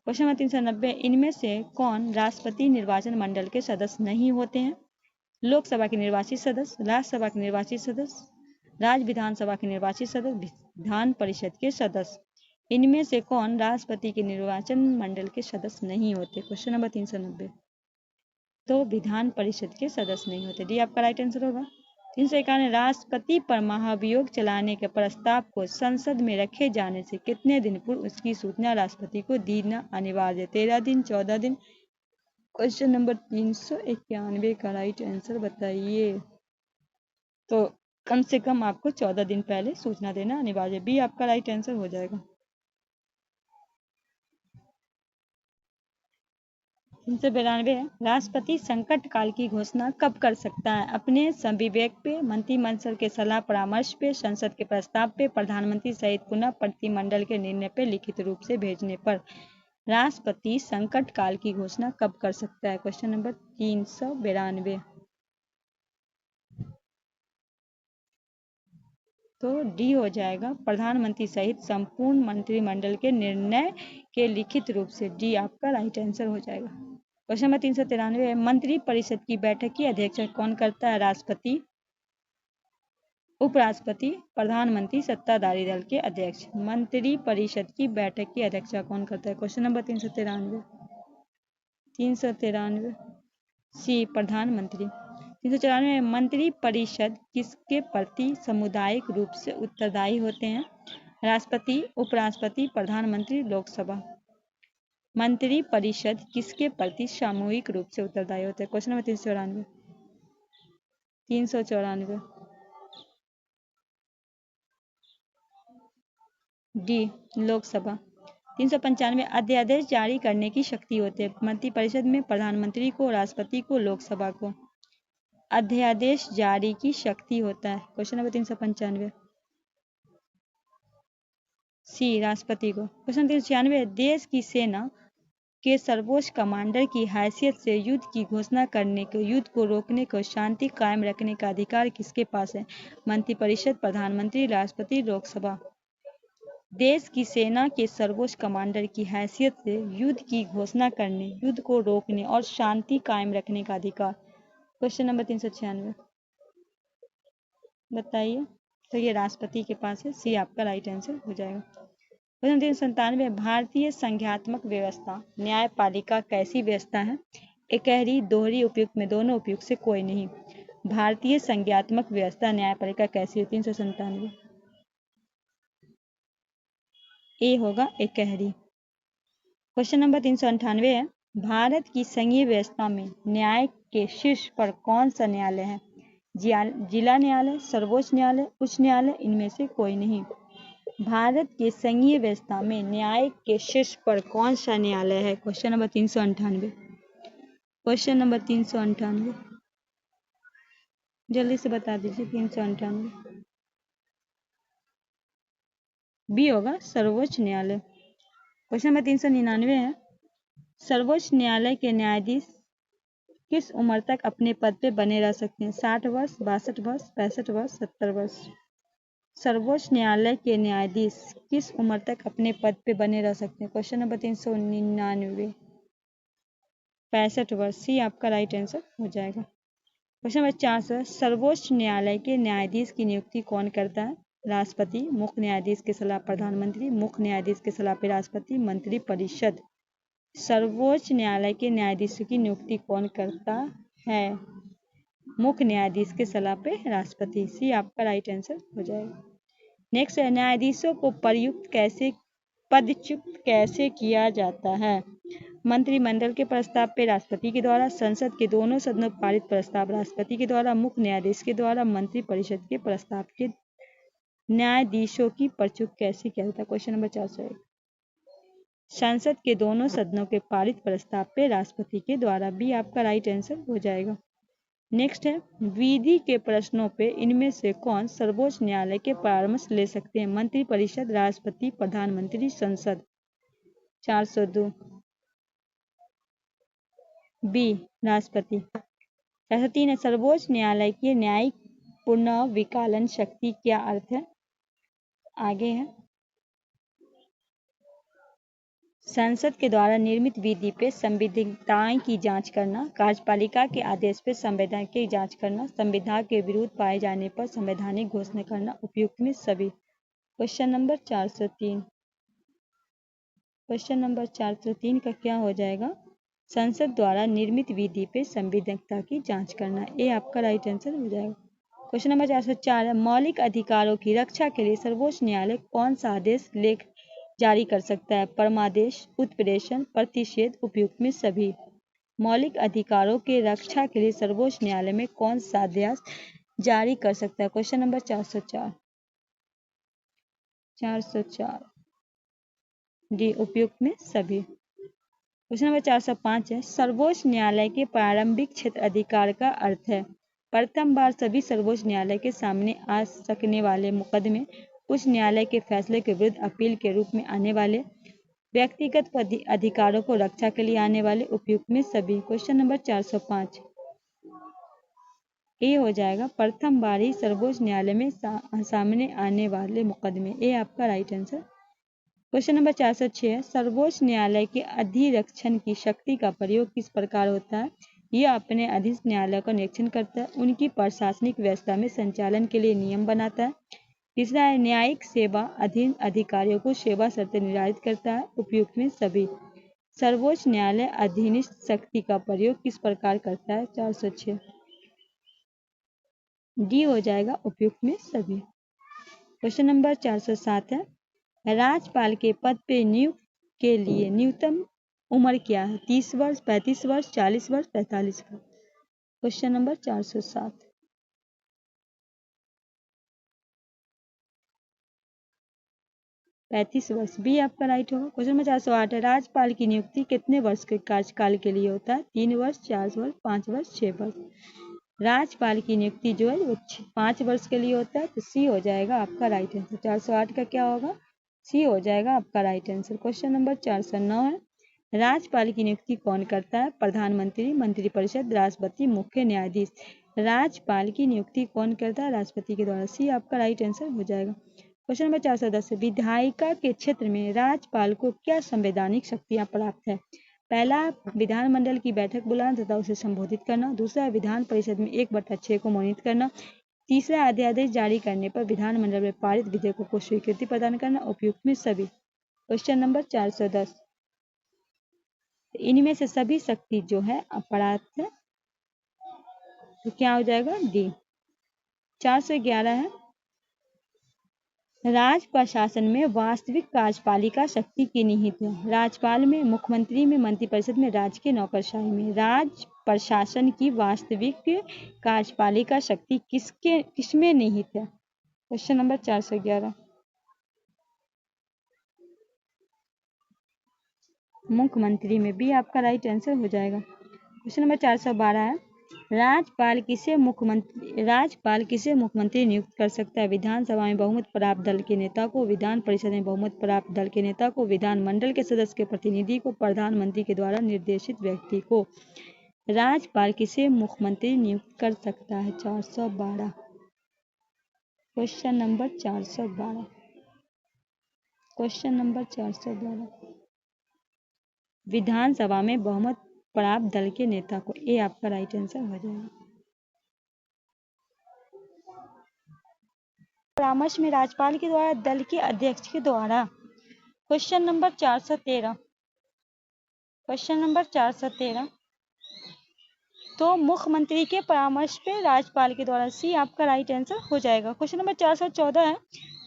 क्वेश्चन नंबर 390, इनमें से कौन राष्ट्रपति निर्वाचन मंडल के सदस्य नहीं होते हैं? लोकसभा के निर्वाचित सदस्य, राज्यसभा के निर्वाचित सदस्य, राज्य विधानसभा के निर्वाचित सदस्य, विधान परिषद के सदस्य। इनमें से कौन राष्ट्रपति के निर्वाचन मंडल के सदस्य नहीं होते? क्वेश्चन नंबर 390, तो विधान परिषद के सदस्य नहीं होते। डी आपका राइट आंसर होगा। 391, राष्ट्रपति पर महाभियोग चलाने के प्रस्ताव को संसद में रखे जाने से कितने दिन पूर्व उसकी सूचना राष्ट्रपति को देना अनिवार्य? 13 दिन, 14 दिन। क्वेश्चन नंबर 391 का राइट आंसर बताइए। तो कम से कम आपको 14 दिन पहले सूचना देना अनिवार्य। बी आपका राइट आंसर हो जाएगा। 392, राष्ट्रपति संकट काल की घोषणा कब कर सकता है? अपने संविवेक पे, मंत्रिमंडल के सलाह परामर्श पे, संसद के प्रस्ताव पे, प्रधानमंत्री सहित पुनः प्रतिमंडल के निर्णय पे लिखित रूप से भेजने पर। राष्ट्रपति संकट काल की घोषणा कब कर सकता है? क्वेश्चन नंबर 392, तो डी हो जाएगा, प्रधानमंत्री सहित संपूर्ण मंत्रिमंडल के निर्णय के लिखित रूप से। डी आपका राइट आंसर हो जाएगा। क्वेश्चन नंबर 393, मंत्री परिषद की बैठक की अध्यक्षता कौन करता है? राष्ट्रपति, उपराष्ट्रपति, प्रधानमंत्री, सत्ताधारी दल के अध्यक्ष। मंत्री परिषद की बैठक की अध्यक्षता कौन करता है? क्वेश्चन नंबर 393 सी प्रधानमंत्री। 394, मंत्री परिषद किसके प्रति सामुदायिक रूप से उत्तरदायी होते हैं? राष्ट्रपति, उपराष्ट्रपति, प्रधानमंत्री, लोकसभा। मंत्री परिषद किसके प्रति सामूहिक रूप से उत्तरदायी होते हैं? Question number 394 D Lok Sabha. 395, अध्यादेश जारी करने की शक्ति होती है मंत्री परिषद में? प्रधानमंत्री को, राष्ट्रपति को, लोकसभा को। अध्यादेश जारी की शक्ति होता है। क्वेश्चन नंबर 395 सी राष्ट्रपति को। क्वेश्चन 396, देश की सेना के सर्वोच्च कमांडर की हैसियत से युद्ध की घोषणा करने को, युद्ध को रोकने को, शांति कायम रखने का अधिकार किसके पास है? मंत्रिपरिषद, प्रधानमंत्री, राष्ट्रपति, लोकसभा। देश की सेना के सर्वोच्च कमांडर की हैसियत से युद्ध की घोषणा करने, युद्ध को रोकने और शांति कायम रखने का अधिकार। क्वेश्चन नंबर 396 बताइए। तो ये राष्ट्रपति के पास है। सी आपका राइट आंसर हो जाएगा। क्वेश्चन 397, भारतीय संघात्मक व्यवस्था न्यायपालिका कैसी व्यवस्था है? एकहरी, दोहरी, उपयुक्त में दोनों, उपयुक्त से कोई नहीं। भारतीय संघात्मक व्यवस्था न्यायपालिका कैसी है? 397 ए होगा एकहरी। क्वेश्चन नंबर 398 है, भारत की संघीय व्यवस्था में न्याय के शीर्ष पर कौन सा न्यायालय है? जिला न्यायालय, सर्वोच्च न्यायालय, उच्च न्यायालय, इनमें से कोई नहीं। भारत के संघीय व्यवस्था में न्याय के शीर्ष पर कौन सा न्यायालय है? Question number 398। क्वेश्चन नंबर 398 जल्दी से बता दीजिए। 398 बी होगा, सर्वोच्च न्यायालय। क्वेश्चन नंबर 399 है, सर्वोच्च न्यायालय के न्यायाधीश किस उम्र तक अपने पद पे बने रह सकते हैं? 60 वर्ष, 62 वर्ष, 65 वर्ष, 70 वर्ष। सर्वोच्च न्यायालय के न्यायाधीश किस उम्र तक अपने पद पे बने रह सकते हैं? क्वेश्चन नंबर 399 65 वर्ष। सी आपका राइट आंसर हो जाएगा। क्वेश्चन नंबर 400, सर्वोच्च न्यायालय के न्यायाधीश की नियुक्ति कौन करता है? राष्ट्रपति, मुख्य न्यायाधीश के सलाह प्रधानमंत्री, मुख्य न्यायाधीश के सलाह पे राष्ट्रपति, मंत्री परिषद। सर्वोच्च न्यायालय के न्यायाधीश की नियुक्ति कौन करता है? मुख्य न्यायाधीश के सलाह पे राष्ट्रपति। सी आपका राइट आंसर हो जाएगा। नेक्स्ट है, न्यायाधीशों को पदच्युत कैसे किया जाता है? मंत्रिमंडल के प्रस्ताव पे, राष्ट्रपति के द्वारा, संसद के दोनों सदनों पर पारित प्रस्ताव, राष्ट्रपति के द्वारा, मुख्य न्यायाधीश के द्वारा, मंत्री परिषद के प्रस्ताव के। न्यायाधीशों की पदच्युत कैसे किया जाता है? क्वेश्चन नंबर 401 संसद के दोनों सदनों के पारित प्रस्ताव पे राष्ट्रपति के द्वारा। बी आपका राइट आंसर हो जाएगा। नेक्स्ट है विधि के प्रश्नों पे इनमें से कौन सर्वोच्च न्यायालय के परामर्श ले सकते हैं? मंत्रिपरिषद, राष्ट्रपति, प्रधानमंत्री, संसद। 402 बी राष्ट्रपति। 403 है सर्वोच्च न्यायालय की न्यायिक पुनर्विकलन शक्ति क्या अर्थ है? आगे है संसद के द्वारा निर्मित विधि पे संविधान की जांच करना, कार्यपालिका के आदेश पे संविधान की जांच करना, संविधान के विरुद्ध पाए जाने पर संवैधानिक घोषणा करना, उपयुक्त में सभी। Question number 403। क्वेश्चन नंबर 403 का क्या हो जाएगा? संसद द्वारा निर्मित विधि पे संविधानिकता की जांच करना। ए आपका राइट आंसर हो जाएगा। क्वेश्चन नंबर 404 है मौलिक अधिकारों की रक्षा के लिए सर्वोच्च न्यायालय कौन सा आदेश लेख जारी कर सकता है? परमादेश, उत्प्रेषण, प्रतिषेध, उपयुक्त में सभी। मौलिक अधिकारों के रक्षा के लिए सर्वोच्च न्यायालय में कौन सा आदेश जारी कर सकता है? Question number 404। 404 डी उपयुक्त में सभी। क्वेश्चन नंबर 405 है सर्वोच्च न्यायालय के प्रारंभिक क्षेत्र अधिकार का अर्थ है? प्रथम बार सभी सर्वोच्च न्यायालय के सामने आ सकने वाले मुकदमे, उच्च न्यायालय के फैसले के विरुद्ध अपील के रूप में आने वाले, व्यक्तिगत अधिकारों को रक्षा के लिए आने वाले, उपयुक्त में सभी। क्वेश्चन नंबर 405 ए हो जाएगा प्रथम बार ही सर्वोच्च न्यायालय में सामने आने वाले मुकदमे। ए आपका राइट आंसर। क्वेश्चन नंबर 406 है सर्वोच्च न्यायालय के अधिरक्षण की शक्ति का प्रयोग किस प्रकार होता है? यह अपने अधीन न्यायालय का निरीक्षण करता है, उनकी प्रशासनिक व्यवस्था में संचालन के लिए नियम बनाता है। तीसरा है न्यायिक सेवा अधीन अधिकारियों को सेवा शर्तें निर्धारित करता है, उपयुक्त में सभी। सर्वोच्च न्यायालय अधीनस्थ शक्ति का प्रयोग किस प्रकार करता है? 406 डी हो जाएगा उपयुक्त में सभी। क्वेश्चन नंबर 407 है राज्यपाल के पद पे नियुक्त के लिए न्यूनतम उम्र क्या है? 30 वर्ष, 35 वर्ष, 40 वर्ष, 45 वर्ष। क्वेश्चन नंबर 407 35 वर्ष। बी आपका राइट होगा। क्वेश्चन नंबर 408 है राज्यपाल की नियुक्ति कितने वर्ष के कार्यकाल के लिए होता है? 3 वर्ष, 4 वर्ष, 5 वर्ष, 6 वर्ष। राज्यपाल की नियुक्ति जो है वो 5 वर्ष के लिए होता है, तो सी हो जाएगा आपका राइट आंसर। 408 का क्या होगा? सी हो जाएगा आपका राइट आंसर। क्वेश्चन नंबर 409 है राज्यपाल की नियुक्ति कौन करता है? प्रधानमंत्री, मंत्रिपरिषद, राष्ट्रपति, मुख्य न्यायाधीश। राज्यपाल की नियुक्ति कौन करता है? राष्ट्रपति के द्वारा। सी आपका राइट आंसर हो जाएगा। क्वेश्चन नंबर 410 विधायिका के क्षेत्र में राज्यपाल को क्या संवैधानिक शक्तियां प्राप्त है? पहला विधानमंडल की बैठक बुलाना तथा उसे संबोधित करना। दूसरा विधान परिषद में 1/6 को मनोनीत करना। तीसरा अध्यादेश जारी करने पर विधानमंडल में पारित विधेयकों को स्वीकृति प्रदान करना, उपयुक्त में सभी। क्वेश्चन नंबर 410 इनमें से सभी शक्ति जो है अपराध है, तो क्या हो जाएगा? डी। 411 है राज्य प्रशासन में वास्तविक कार्यपालिका शक्ति की निहित है? राज्यपाल में, मुख्यमंत्री में, मंत्रिपरिषद में, राज्य के नौकरशाही में। राज्य प्रशासन की वास्तविक कार्यपालिका शक्ति किसमें निहित है? क्वेश्चन नंबर 411 मुख्यमंत्री में। बी आपका राइट आंसर हो जाएगा। क्वेश्चन नंबर 412 है राज्यपाल किसे मुख्यमंत्री नियुक्त कर सकता है? विधानसभा में बहुमत प्राप्त दल के नेता को, विधान परिषद में बहुमत प्राप्त दल के नेता को, विधानमंडल के सदस्य के प्रतिनिधि को, प्रधानमंत्री के द्वारा निर्देशित व्यक्ति को। राज्यपाल किसे मुख्यमंत्री नियुक्त कर सकता है? 412 क्वेश्चन नंबर 412 क्वेश्चन नंबर 412 विधानसभा में बहुमत प्राप्त दल के नेता को। ए आपका राइट आंसर हो जाएगा। परामर्श में राज्यपाल के द्वारा दल के अध्यक्ष के द्वारा। क्वेश्चन नंबर 413 क्वेश्चन नंबर 413 तो मुख्यमंत्री के परामर्श पे राज्यपाल के द्वारा। सी आपका राइट आंसर हो जाएगा। क्वेश्चन नंबर 414 है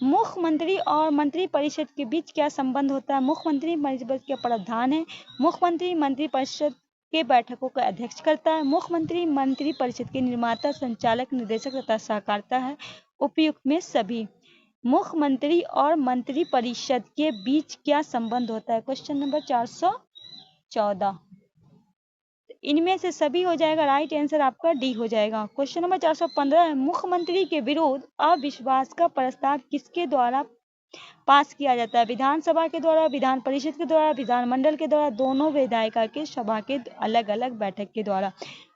मुख्यमंत्री और मंत्रिपरिषद के बीच क्या संबंध होता है? मुख्यमंत्री मंत्रिपरिषद के प्रधान है। मुख्यमंत्री मंत्रिपरिषद के बैठकों का अध्यक्ष करता है। मुख्यमंत्री मंत्रिपरिषद के निर्माता, संचालक, निर्देशक तथा सहकारिता है, उपयुक्त में सभी। मुख्यमंत्री और मंत्री परिषद के बीच क्या संबंध होता है? Question number 414। इनमें से सभी हो जाएगा, राइट आंसर आपका डी हो जाएगा। क्वेश्चन नंबर 415 है, मुख्यमंत्री के विरुद्ध अविश्वास का प्रस्ताव किसके द्वारा पास किया जाता है? विधानसभा के द्वारा, विधान परिषद के द्वारा, विधानमंडल के द्वारा, दोनों विधायिका के सभा के अलग अलग बैठक के द्वारा।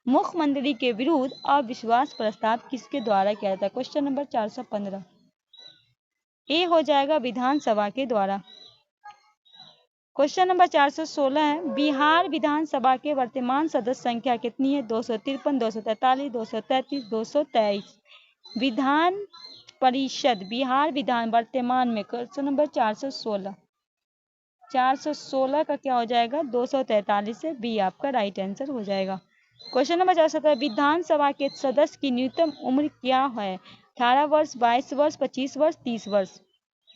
मुख्यमंत्री के विरुद्ध अविश्वास प्रस्ताव किसके द्वारा किया जाता है? क्वेश्चन नंबर 415 ए हो जाएगा, विधानसभा के द्वारा। क्वेश्चन नंबर 416 है, बिहार विधानसभा के वर्तमान सदस्य संख्या कितनी है? 253, 243, 233, 223। विधान परिषद बिहार विधान वर्तमान में, क्वेश्चन नंबर 416 का क्या हो जाएगा? 243 से बी आपका राइट आंसर हो जाएगा। क्वेश्चन नंबर 417, विधानसभा के सदस्य की न्यूनतम उम्र क्या है? 18 वर्ष, 22 वर्ष, 25 वर्ष, 30 वर्ष।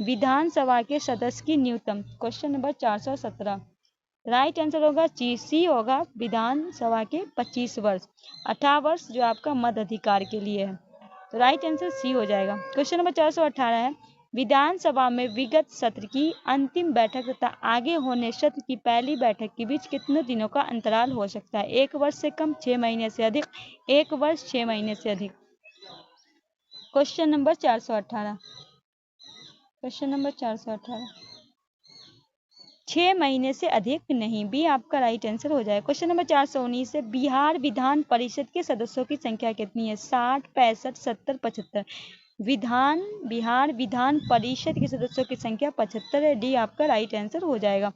विधानसभा के सदस्य की न्यूनतम, क्वेश्चन नंबर 417 राइट आंसर होगा सी होगा, विधानसभा के 25 वर्ष। 18 वर्ष जो आपका मध्य अधिकार के लिए है, तो राइट आंसर सी हो जाएगा। क्वेश्चन नंबर 418 है, विधानसभा में विगत सत्र की अंतिम बैठक तथा आगे होने सत्र की पहली बैठक के बीच कितने दिनों का अंतराल हो सकता है? 1 वर्ष से कम, 6 महीने से अधिक, 1 वर्ष 6 महीने से अधिक। क्वेश्चन नंबर 418, क्वेश्चन नंबर 418 6 महीने से अधिक नहीं, बी आपका राइट आंसर हो जाएगा। क्वेश्चन नंबर 419 है, बिहार विधान परिषद के सदस्यों की संख्या कितनी है? 60, 65, 70, 75। बिहार विधान परिषद के सदस्यों की संख्या 75 है, डी आपका राइट आंसर हो जाएगा।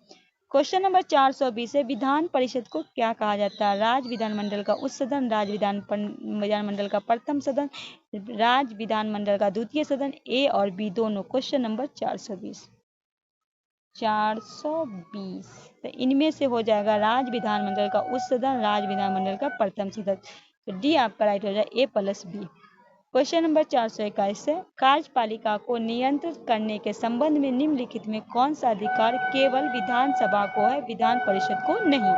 क्वेश्चन नंबर 420 है, विधान परिषद को क्या कहा जाता है? राज्य विधानमंडल का उच्च सदन, राज्य विधानमंडल का प्रथम सदन, राज्य विधानमंडल का द्वितीय सदन, ए और बी दोनों। क्वेश्चन नंबर 420 तो इनमें से हो जाएगा राज्य विधानमंडल का उच्च सदन, राज्य विधानमंडल का प्रथम सदन, तो डी आपका राइट हो जाएगा, A+B। क्वेश्चन नंबर 421 है, कार्यपालिका को नियंत्रित करने के संबंध में निम्नलिखित में कौन सा अधिकार केवल विधानसभा को है, विधान परिषद को नहीं?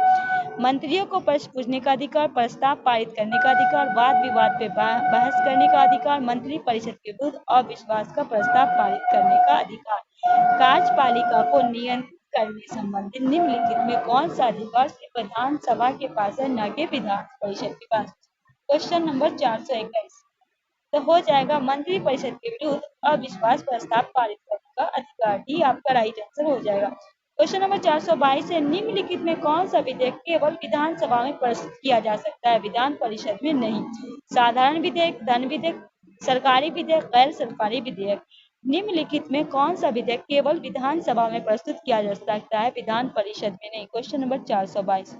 मंत्रियों को प्रश्न पूछने का अधिकार, प्रस्ताव पारित करने का अधिकार, वाद विवाद पे बहस करने का अधिकार, मंत्री परिषद के विरुद्ध अविश्वास का प्रस्ताव पारित करने का अधिकार। कार्यपालिका को नियंत्रित करने संबंधित निम्नलिखित में कौन सा अधिकार सिर्फ विधानसभा के पास है, न कि विधान परिषद के पास? क्वेश्चन नंबर 421 तो हो जाएगा, मंत्री परिषद के विरुद्ध अविश्वास प्रस्ताव पारित करने का अधिकार, डी आपका राइट आंसर हो जाएगा। क्वेश्चन नंबर 422 है, निम्नलिखित में कौन सा विधेयक केवल विधानसभा में प्रस्तुत किया जा सकता है, विधान परिषद में नहीं? साधारण विधेयक, धन विधेयक, सरकारी विधेयक, गैर सरकारी विधेयक। निम्नलिखित में कौन सा विधेयक केवल विधानसभा में प्रस्तुत किया जा सकता है, विधान परिषद में नहीं? क्वेश्चन नंबर 422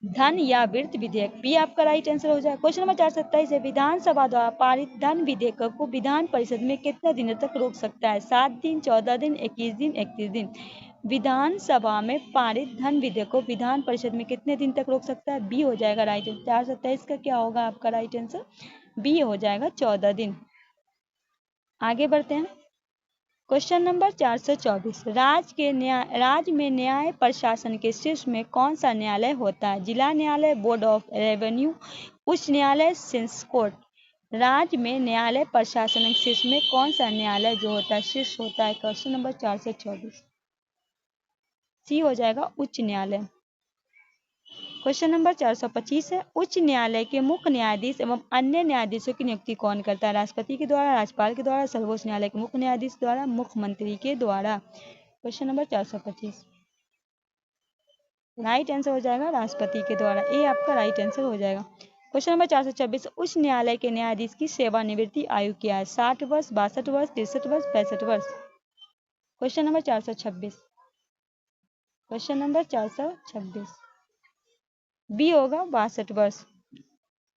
धन या वित्त विधेयक, बी आपका राइट आंसर हो जाएगा। क्वेश्चन नंबर 427 है, विधानसभा द्वारा पारित धन विधेयक को विधान परिषद में कितने दिनों तक रोक सकता है? 7 दिन, 14 दिन, 21 दिन, 31 दिन। विधानसभा में पारित धन विधेयक को विधान परिषद में कितने दिन तक रोक सकता है? बी हो जाएगा राइट आंसर। 427 का क्या होगा आपका राइट आंसर? बी हो जाएगा 14 दिन। आगे बढ़ते हैं। क्वेश्चन नंबर 424, राज्य में न्याय प्रशासन के शीर्ष में कौन सा न्यायालय होता है? जिला न्यायालय, बोर्ड ऑफ रेवेन्यू, उच्च न्यायालय, सेशंस कोर्ट। राज्य में न्यायालय प्रशासन के शीर्ष में कौन सा न्यायालय जो होता है, शीर्ष होता है? क्वेश्चन नंबर 424 सी हो जाएगा, उच्च न्यायालय। क्वेश्चन नंबर 425 है, उच्च न्यायालय के मुख्य न्यायाधीश एवं अन्य न्यायाधीशों की नियुक्ति कौन करता है? राष्ट्रपति के द्वारा, राज्यपाल के द्वारा, सर्वोच्च न्यायालय के मुख्य न्यायाधीश द्वारा, मुख्यमंत्री के द्वारा। क्वेश्चन नंबर 425 राइट आंसर हो जाएगा राष्ट्रपति के द्वारा, ए आपका राइट आंसर हो जाएगा। क्वेश्चन नंबर 426, उच्च न्यायालय के न्यायाधीश की सेवानिवृत्ति आयु क्या है? 60 वर्ष, 62 वर्ष, 63 वर्ष, 65 वर्ष। Question number 426, question number 426 B होगा 62 वर्ष।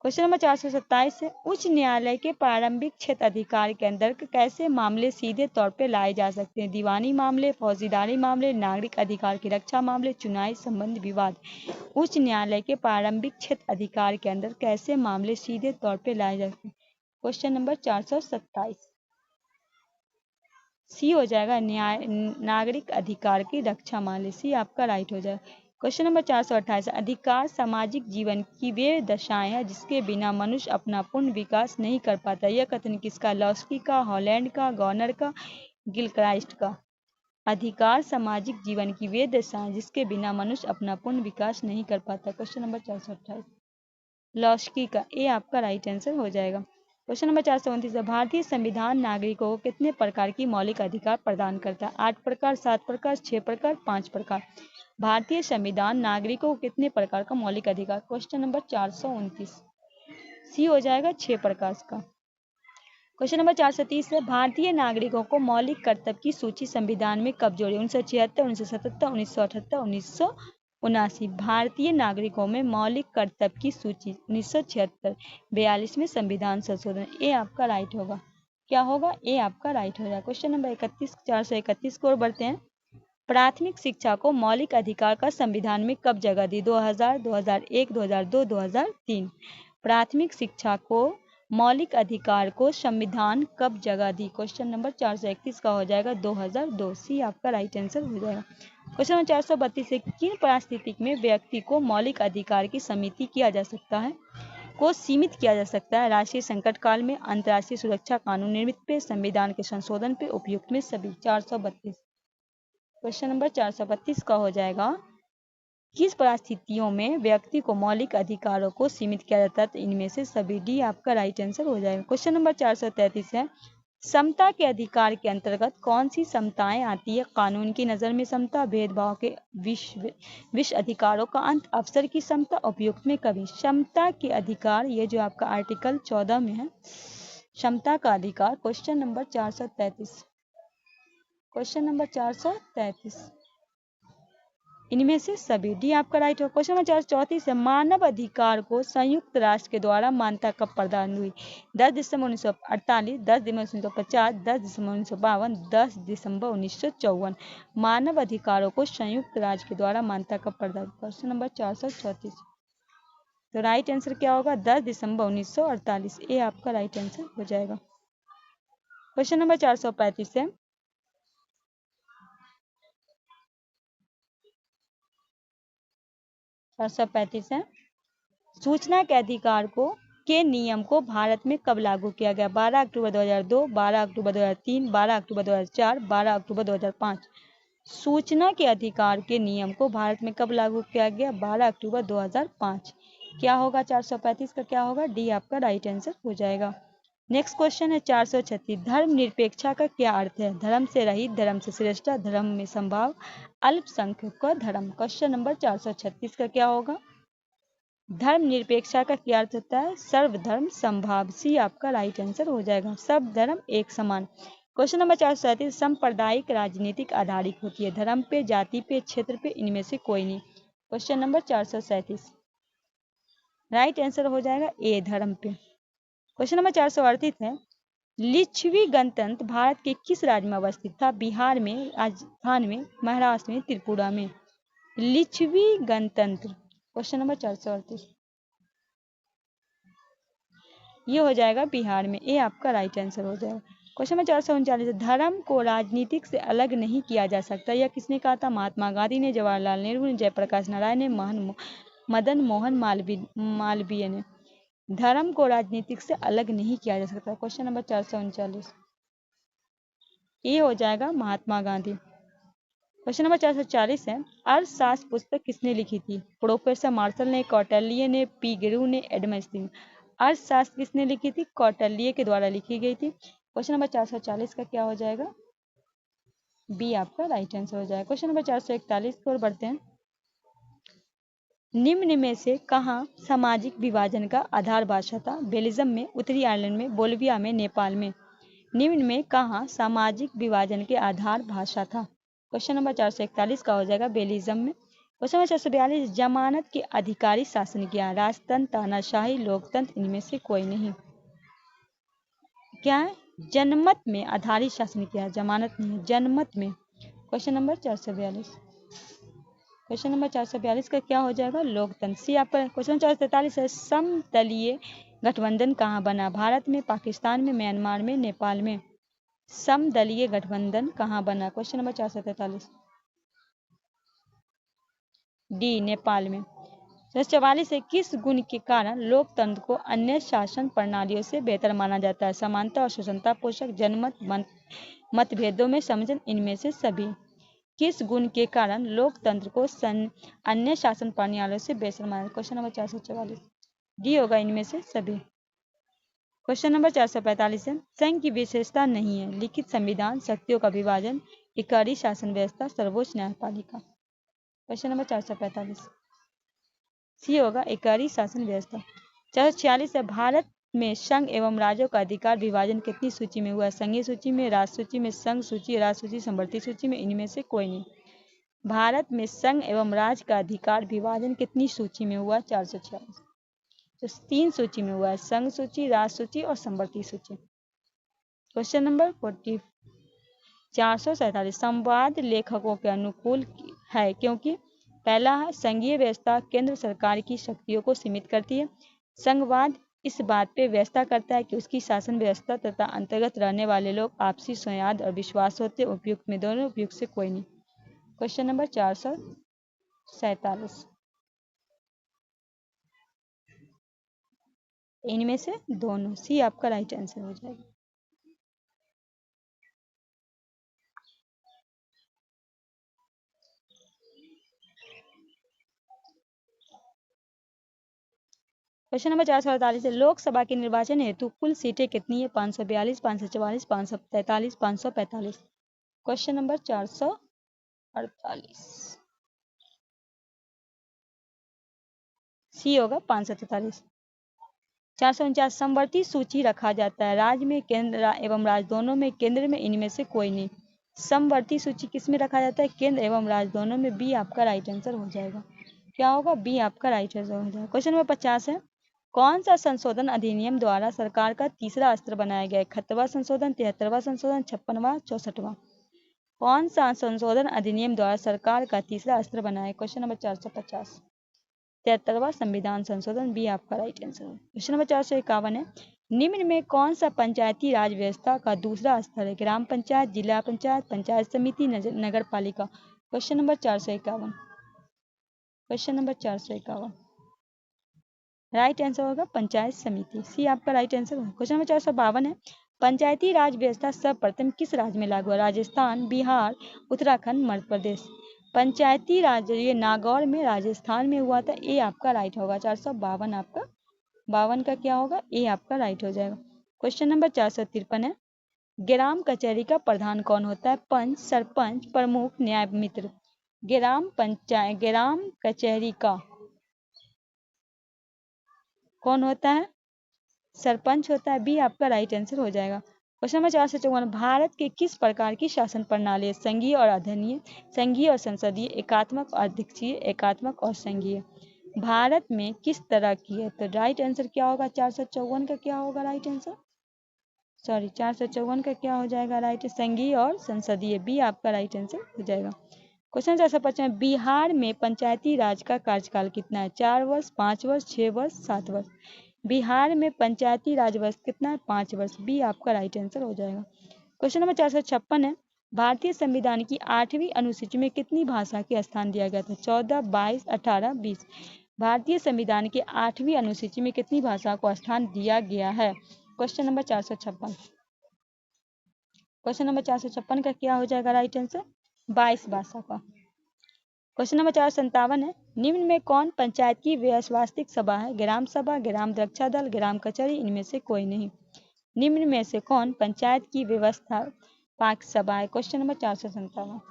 क्वेश्चन नंबर 427 है, उच्च न्यायालय के प्रारंभिक क्षेत्र अधिकार के अंतर्गत कैसे मामले सीधे तौर पर लाए जा सकते हैं? दीवानी मामले, फौजदारी मामले, नागरिक अधिकार की रक्षा मामले, चुनावी संबंध विवाद। उच्च न्यायालय के प्रारंभिक क्षेत्र अधिकार के अंदर कैसे मामले सीधे तौर पर लाए जा सकते हैं? क्वेश्चन नंबर 427 सी हो जाएगा, नागरिक अधिकार की रक्षा मामले, सी आपका राइट हो जाएगा। क्वेश्चन नंबर 428, अधिकार सामाजिक जीवन की वे दशाएं हैं जिसके बिना मनुष्य अपना पूर्ण विकास नहीं कर पाता। यह कथन किसका? लॉस्की का, हॉलैंड का, गॉर्नर का, गिलक्राइस्ट का। अधिकार सामाजिक जीवन की वे दशाएं जिसके बिना मनुष्य अपना पूर्ण विकास नहीं कर पाता। क्वेश्चन नंबर 428 लॉस्की का, ए आपका राइट आंसर हो जाएगा। क्वेश्चन नंबर 429, भारतीय संविधान नागरिकों को कितने प्रकार की मौलिक अधिकार प्रदान करता है? 8 प्रकार, 7 प्रकार, 6 प्रकार, 5 प्रकार। भारतीय संविधान नागरिकों को कितने प्रकार का मौलिक अधिकार? क्वेश्चन नंबर 429 सी हो जाएगा 6 प्रकार का। क्वेश्चन नंबर 430 है, भारतीय नागरिकों को मौलिक कर्तव्य की सूची संविधान में कब जोड़ी? 1976, 1977, 1978, 1979। भारतीय नागरिकों में मौलिक कर्तव्य की सूची 1976, 42वें संविधान संशोधन। ए आपका राइट होगा। क्या होगा? ए आपका राइट हो जाएगा। क्वेश्चन नंबर 31, 431 को और बढ़ते हैं। प्राथमिक शिक्षा को मौलिक अधिकार का संविधान में कब जगह दी? 2000, 2001, 2002, 2003। प्राथमिक शिक्षा को मौलिक अधिकार को संविधान कब जगह दी? क्वेश्चन नंबर 431 का हो जाएगा 2002। सी आपका राइट आंसर हो जाएगा। क्वेश्चन नंबर 432 है, किन परिस्थिति में व्यक्ति को मौलिक अधिकार की समिति किया जा सकता है को सीमित किया जा सकता है? राष्ट्रीय संकट काल में, अंतर्राष्ट्रीय सुरक्षा कानून निर्मित पे, संविधान के संशोधन पे, उपयुक्त में सभी। 432 क्वेश्चन नंबर 432 का हो जाएगा, किस परिस्थितियों में व्यक्ति को मौलिक अधिकारों को सीमित किया जाता है? तो इनमें से सभी। डी आपका राइट आंसर हो जाएगा। क्वेश्चन नंबर 433 है, समता के अधिकार के अंतर्गत कौन सी समताएं आती है? कानून की नजर में समता, भेदभाव के विश्व अधिकारों का अंत, अवसर की समता, उपयुक्त में कभी। समता के अधिकार, ये जो आपका आर्टिकल 14 में है, समता का अधिकार। क्वेश्चन नंबर 433, क्वेश्चन नंबर 433 इनमें से सभी। डी आपका राइट हो। क्वेश्चन नंबर 434 है, मानव अधिकार को संयुक्त राष्ट्र के द्वारा मान्यता कब प्रदान हुई? 10 दिसंबर 1948, 10 दिसंबर 1950, 10 दिसंबर 1952, 10 दिसंबर 1954। मानव अधिकारों को संयुक्त राष्ट्र के द्वारा मान्यता कब प्रदान? क्वेश्चन नंबर 434, तो राइट आंसर क्या होगा? 10 दिसंबर 1948। ए आपका राइट आंसर हो जाएगा। क्वेश्चन नंबर 435 है, 435 है, सूचना के अधिकार के नियम को भारत में कब लागू किया गया? 12 अक्टूबर 2002, 12 अक्टूबर 2003, 12 अक्टूबर 2004, 12 अक्टूबर 2005। सूचना के अधिकार के नियम को भारत में कब लागू किया गया? 12 अक्टूबर 2005। क्या होगा? 435 का क्या होगा? डी आपका राइट आंसर हो जाएगा। नेक्स्ट क्वेश्चन है 436, धर्म निरपेक्षा का क्या अर्थ है? धर्म से रहित, धर्म से श्रेष्ठ, धर्म में संभाव, अल्पसंख्यक का धर्म। क्वेश्चन नंबर 436 का क्या होगा? धर्म निरपेक्षा का क्या अर्थ होता है? सर्वधर्म समभाव। सी आपका राइट आंसर हो जाएगा। सब धर्म एक समान। क्वेश्चन नंबर 437, सांप्रदायिक राजनीतिक आधारित होती है? धर्म पे, जाति पे, क्षेत्र पे, इनमें से कोई नहीं। क्वेश्चन नंबर 437 राइट आंसर हो जाएगा ए, धर्म पे। क्वेश्चन नंबर 438 है, लिच्छवी गणतंत्र भारत के किस राज्य में अवस्थित था? बिहार में, राजस्थान में, महाराष्ट्र में, त्रिपुरा में। लिच्छवी गणतंत्र, क्वेश्चन नंबर 438 ये हो जाएगा बिहार में। ए आपका राइट आंसर हो जाएगा। क्वेश्चन नंबर 439, धर्म को राजनीतिक से अलग नहीं किया जा सकता, यह किसने कहा था? महात्मा गांधी ने, जवाहरलाल नेहरू ने, जयप्रकाश नारायण ने, मदन मोहन मालवीय ने। धर्म को राजनीतिक से अलग नहीं किया जा सकता। क्वेश्चन नंबर 439 ये हो जाएगा महात्मा गांधी। क्वेश्चन नंबर 440 है, अर्थशास्त्र पुस्तक किसने लिखी थी? प्रोफेसर मार्शल ने, कौटिल्य ने, पी गिरु ने, एडम स्मिथ। अर्थशास्त्र किसने लिखी थी? कौटिल्य के द्वारा लिखी गई थी। क्वेश्चन नंबर 440 का क्या हो जाएगा? बी आपका राइट आंसर हो जाएगा। क्वेश्चन नंबर 441 की ओर बढ़ते हैं, निम्न में से कहाँ सामाजिक विभाजन का आधार भाषा था? बेल्जियम में, उत्तरी आयरलैंड में, बोल्विया में, नेपाल में। निम्न में कहाँ सामाजिक विभाजन के आधार भाषा था? क्वेश्चन नंबर 441 का हो जाएगा बेल्जियम में। क्वेश्चन नंबर 442, जमानत के अधिकारी शासन किया? राजतंत्र, तानाशाही, लोकतंत्र, इनमें से कोई नहीं। क्या है? जनमत में आधारित शासन किया, जमानत नहीं, जनमत में। क्वेश्चन नंबर 442, क्वेश्चन नंबर 442 का क्या हो जाएगा? लोकतंत्र। सी आपका। क्वेश्चन 443 है, समदलीय गठबंधन कहाँ बना? भारत में, पाकिस्तान में, म्यांमार में, नेपाल में। समदलीय गठबंधन कहाँ बना? क्वेश्चन नंबर 443 डी नेपाल में। 44 है, किस गुण के कारण लोकतंत्र को अन्य शासन प्रणालियों से बेहतर माना जाता है? समानता और स्वतंत्रता, पोषक, जनमत, मतभेदों में समझन, इनमें से सभी। किस गुण के कारण लोकतंत्र को अन्य शासन प्रणालियों से बेहतर माना? क्वेश्चन नंबर 444 डी होगा इनमें से सभी। क्वेश्चन नंबर 445 है, संघ की विशेषता नहीं है, लिखित संविधान, शक्तियों का विभाजन, इकाई शासन व्यवस्था, सर्वोच्च न्यायपालिका। क्वेश्चन नंबर 445 सी होगा इकाई शासन व्यवस्था। 446 है, भारत में संघ एवं राज्यों का अधिकार विभाजन कितनी सूची में हुआ है? संघीय सूची में, राष्ट्र सूची में, संघ सूची, राज्य सूची, समवर्ती सूची में, इनमें से कोई नहीं। भारत में संघ एवं राज्य का अधिकार विभाजन कितनी सूची में हुआ? 446। तो 3 सूची में हुआ है, संघ सूची, राज्य सूची और समवर्ती सूची। क्वेश्चन नंबर 40 447 संवाद लेखकों के अनुकूल है क्योंकि पहला है, संघीय व्यवस्था केंद्र सरकार की शक्तियों को सीमित करती है। संघवाद इस बात पे व्यवस्था करता है कि उसकी शासन व्यवस्था तथा अंतर्गत रहने वाले लोग आपसी सौहार्द और विश्वास होते। उपयुक्त में दोनों, उपयुक्त से कोई नहीं। क्वेश्चन नंबर 447 इनमें से दोनों, सी आपका राइट आंसर हो जाएगा। क्वेश्चन नंबर 448 है, लोकसभा के निर्वाचन हेतु कुल सीटें कितनी है? 542, 544, 543, 545। क्वेश्चन नंबर 448 सी होगा 543। 449 समवर्ती सूची रखा जाता है, राज्य में, केंद्र एवं राज्य दोनों में, केंद्र में, इनमें से कोई नहीं। समवर्ती सूची किस में रखा जाता है? केंद्र एवं राज्य दोनों में। बी आपका राइट आंसर हो जाएगा। क्या होगा? बी आपका राइट आंसर हो जाएगा। क्वेश्चन नंबर 50 है, कौन सा संशोधन अधिनियम द्वारा सरकार का तीसरा अस्त्र बनाया गया है? 71वां संशोधन, 73वां संशोधन, 56वां, 64वां। कौन सा संशोधन अधिनियम द्वारा सरकार का तीसरा अस्त्र बनाया? क्वेश्चन नंबर 450 73वां संविधान संशोधन। बी आपका राइट आंसर है। क्वेश्चन नंबर 451 है, निम्न में कौन सा पंचायती राज व्यवस्था का दूसरा स्तर है? ग्राम पंचायत, जिला पंचायत, पंचायत समिति, नगर पालिका। Question number 451 question number 451 right answer होगा पंचायत समिति, सी आपका राइट आंसर होगा। क्वेश्चन नंबर 452 है, पंचायती राज व्यवस्था सर्वप्रथम किस राज्य में लागू हुआ? राजस्थान, बिहार, उत्तराखंड, मध्य प्रदेश। पंचायती राज ये नागौर में राजस्थान में हुआ था। ए आपका राइट होगा। 452 आपका 52 का क्या होगा? ए आपका राइट हो जाएगा। क्वेश्चन नंबर 453 है, ग्राम कचहरी का प्रधान कौन होता है? पंच, सरपंच, प्रमुख, न्याय मित्र। ग्राम कचहरी का कौन होता है? सरपंच होता है। बी आपका राइट आंसर हो जाएगा। क्वेश्चन नंबर 454, भारत के किस प्रकार की शासन प्रणाली है? संघीय और अधनीय, संघीय और संसदीय, एकात्मक और अध्यक्षीय, एकात्मक और संघीय। भारत में किस तरह की है? तो राइट आंसर क्या होगा? 454 का क्या होगा राइट आंसर? सॉरी 454 का क्या हो जाएगा राइट? संघीय और संसदीय। बी आपका राइट आंसर हो जाएगा। क्वेश्चन 455, बिहार में पंचायती राज का कार्यकाल कितना है? 4 वर्ष, 5 वर्ष, 6 वर्ष, 7 वर्ष। बिहार में पंचायती राज वर्ष कितना है? 5 वर्ष। बी आपका राइट आंसर हो जाएगा। क्वेश्चन नंबर 456 है, भारतीय संविधान की 8वीं अनुसूची में कितनी भाषा के स्थान दिया गया था? 14, 22, 18, 20। भारतीय संविधान की 8वीं अनुसूची में कितनी भाषा को स्थान दिया गया है? क्वेश्चन नंबर 456 क्वेश्चन नंबर 456 का क्या हो जाएगा राइट आंसर? 22 भाषा का। क्वेश्चन नंबर 457 है, निम्न में कौन पंचायत की व्यवस्थिक सभा है? ग्राम सभा, ग्राम रक्षा दल, ग्राम कचहरी, इनमें से कोई नहीं। निम्न में से कौन पंचायत की व्यवस्था पाक सभा है? क्वेश्चन नंबर 457